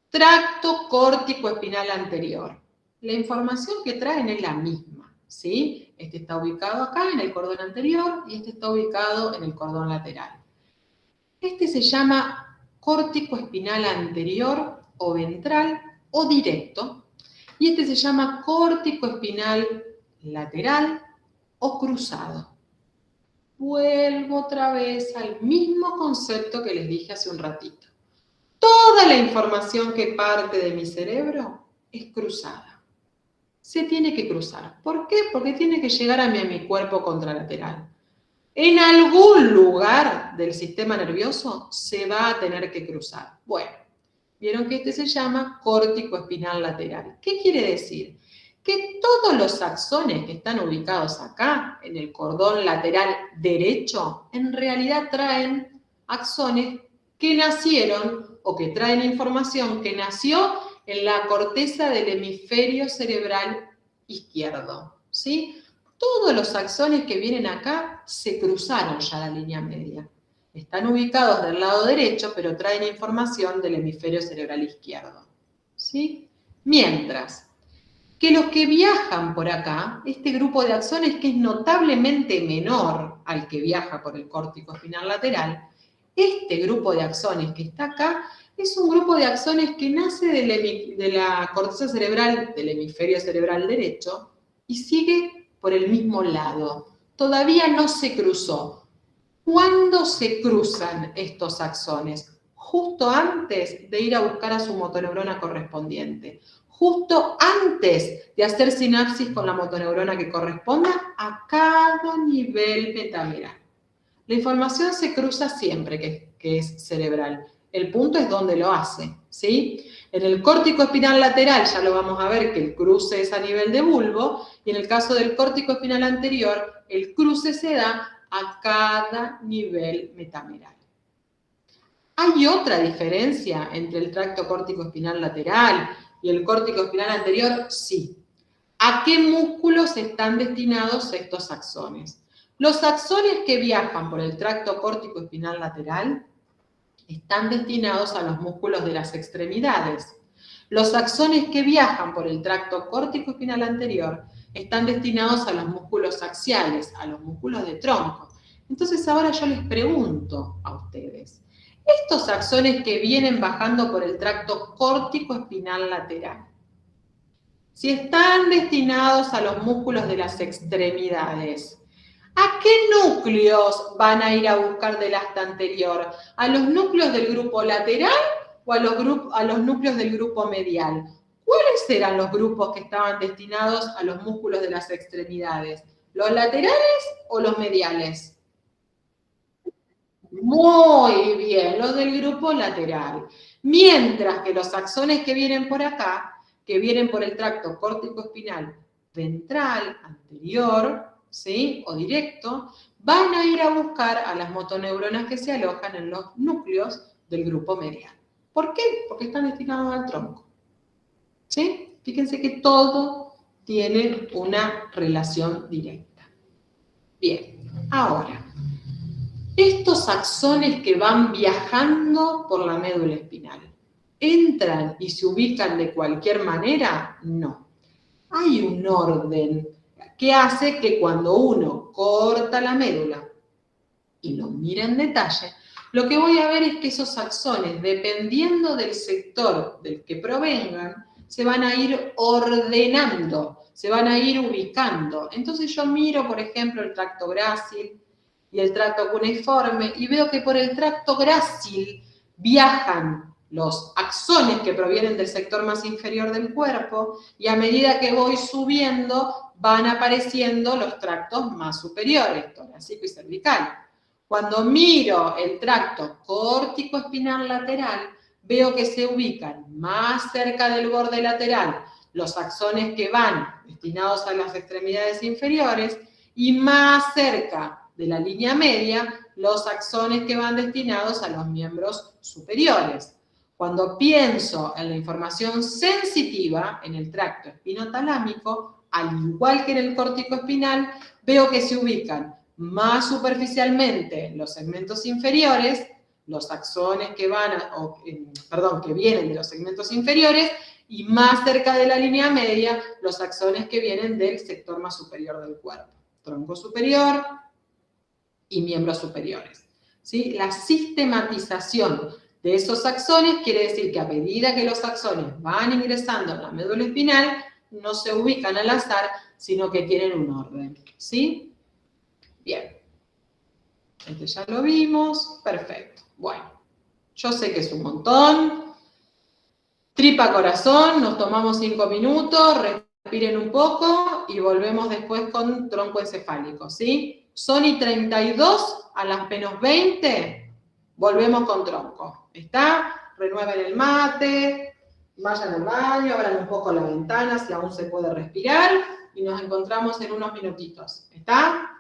Tracto córtico espinal anterior. La información que traen es la misma, ¿sí? Este está ubicado acá en el cordón anterior y este está ubicado en el cordón lateral. Este se llama córtico espinal anterior o ventral o directo, y este se llama córtico espinal lateral o cruzado. Vuelvo otra vez al mismo concepto que les dije hace un ratito. Toda la información que parte de mi cerebro es cruzada. Se tiene que cruzar. ¿Por qué? Porque tiene que llegar a mi cuerpo contralateral. En algún lugar del sistema nervioso se va a tener que cruzar. Bueno, vieron que este se llama córtico espinal lateral. ¿Qué quiere decir? Que todos los axones que están ubicados acá, en el cordón lateral derecho, en realidad traen axones que nacieron o que traen información que nació en la corteza del hemisferio cerebral izquierdo, ¿sí? Todos los axones que vienen acá se cruzaron ya la línea media. Están ubicados del lado derecho, pero traen información del hemisferio cerebral izquierdo, ¿sí? Mientras que los que viajan por acá, este grupo de axones que es notablemente menor al que viaja por el córtico espinal lateral, este grupo de axones que está acá es un grupo de axones que nace de la corteza cerebral del hemisferio cerebral derecho y sigue por el mismo lado. Todavía no se cruzó. ¿Cuándo se cruzan estos axones? Justo antes de ir a buscar a su motoneurona correspondiente. Justo antes de hacer sinapsis con la motoneurona que corresponda a cada nivel metameral. La información se cruza siempre que es cerebral. El punto es dónde lo hace, ¿sí? En el córtico espinal lateral ya lo vamos a ver que el cruce es a nivel de bulbo, y en el caso del córtico espinal anterior, el cruce se da a cada nivel metameral. ¿Hay otra diferencia entre el tracto córtico espinal lateral y el córtico espinal anterior? Sí. ¿A qué músculos están destinados estos axones? Los axones que viajan por el tracto córtico espinal lateral están destinados a los músculos de las extremidades. Los axones que viajan por el tracto córtico espinal anterior están destinados a los músculos axiales, a los músculos de tronco. Entonces ahora yo les pregunto a ustedes, estos axones que vienen bajando por el tracto córtico espinal lateral, si están destinados a los músculos de las extremidades, ¿a qué núcleos van a ir a buscar del asta anterior? ¿A los núcleos del grupo lateral o a los núcleos del grupo medial? ¿Cuáles eran los grupos que estaban destinados a los músculos de las extremidades? ¿Los laterales o los mediales? Muy bien, los del grupo lateral. Mientras que los axones que vienen por acá, que vienen por el tracto córtico-espinal ventral, anterior, ¿sí? O directo, van a ir a buscar a las motoneuronas que se alojan en los núcleos del grupo medial. ¿Por qué? Porque están destinados al tronco. ¿Sí? Fíjense que todo tiene una relación directa. Bien, ahora, estos axones que van viajando por la médula espinal, ¿entran y se ubican de cualquier manera? No. Hay un orden que hace que cuando uno corta la médula y lo mira en detalle, lo que voy a ver es que esos axones, dependiendo del sector del que provengan, se van a ir ordenando, se van a ir ubicando. Entonces yo miro, por ejemplo, el tracto grácil y el tracto cuneiforme y veo que por el tracto grácil viajan los axones que provienen del sector más inferior del cuerpo y a medida que voy subiendo van apareciendo los tractos más superiores, torácico y cervical. Cuando miro el tracto córtico-espinal lateral, veo que se ubican más cerca del borde lateral los axones que van destinados a las extremidades inferiores y más cerca de la línea media los axones que van destinados a los miembros superiores. Cuando pienso en la información sensitiva en el tracto espinotalámico, al igual que en el córtico espinal, veo que se ubican más superficialmente los segmentos inferiores, los axones que que vienen de los segmentos inferiores, y más cerca de la línea media, los axones que vienen del sector más superior del cuerpo. Tronco superior y miembros superiores. ¿Sí? La sistematización de esos axones quiere decir que a medida que los axones van ingresando en la médula espinal, no se ubican al azar, sino que tienen un orden. ¿Sí? Bien. Este ya lo vimos. Perfecto. Bueno, yo sé que es un montón. Tripa, corazón, nos tomamos 5 minutos, respiren un poco y volvemos después con tronco encefálico, ¿sí? Son y 32 a las menos 20, volvemos con tronco. ¿Está? Renueven el mate, vayan al baño, abran un poco la ventana si aún se puede respirar y nos encontramos en unos minutitos. ¿Está?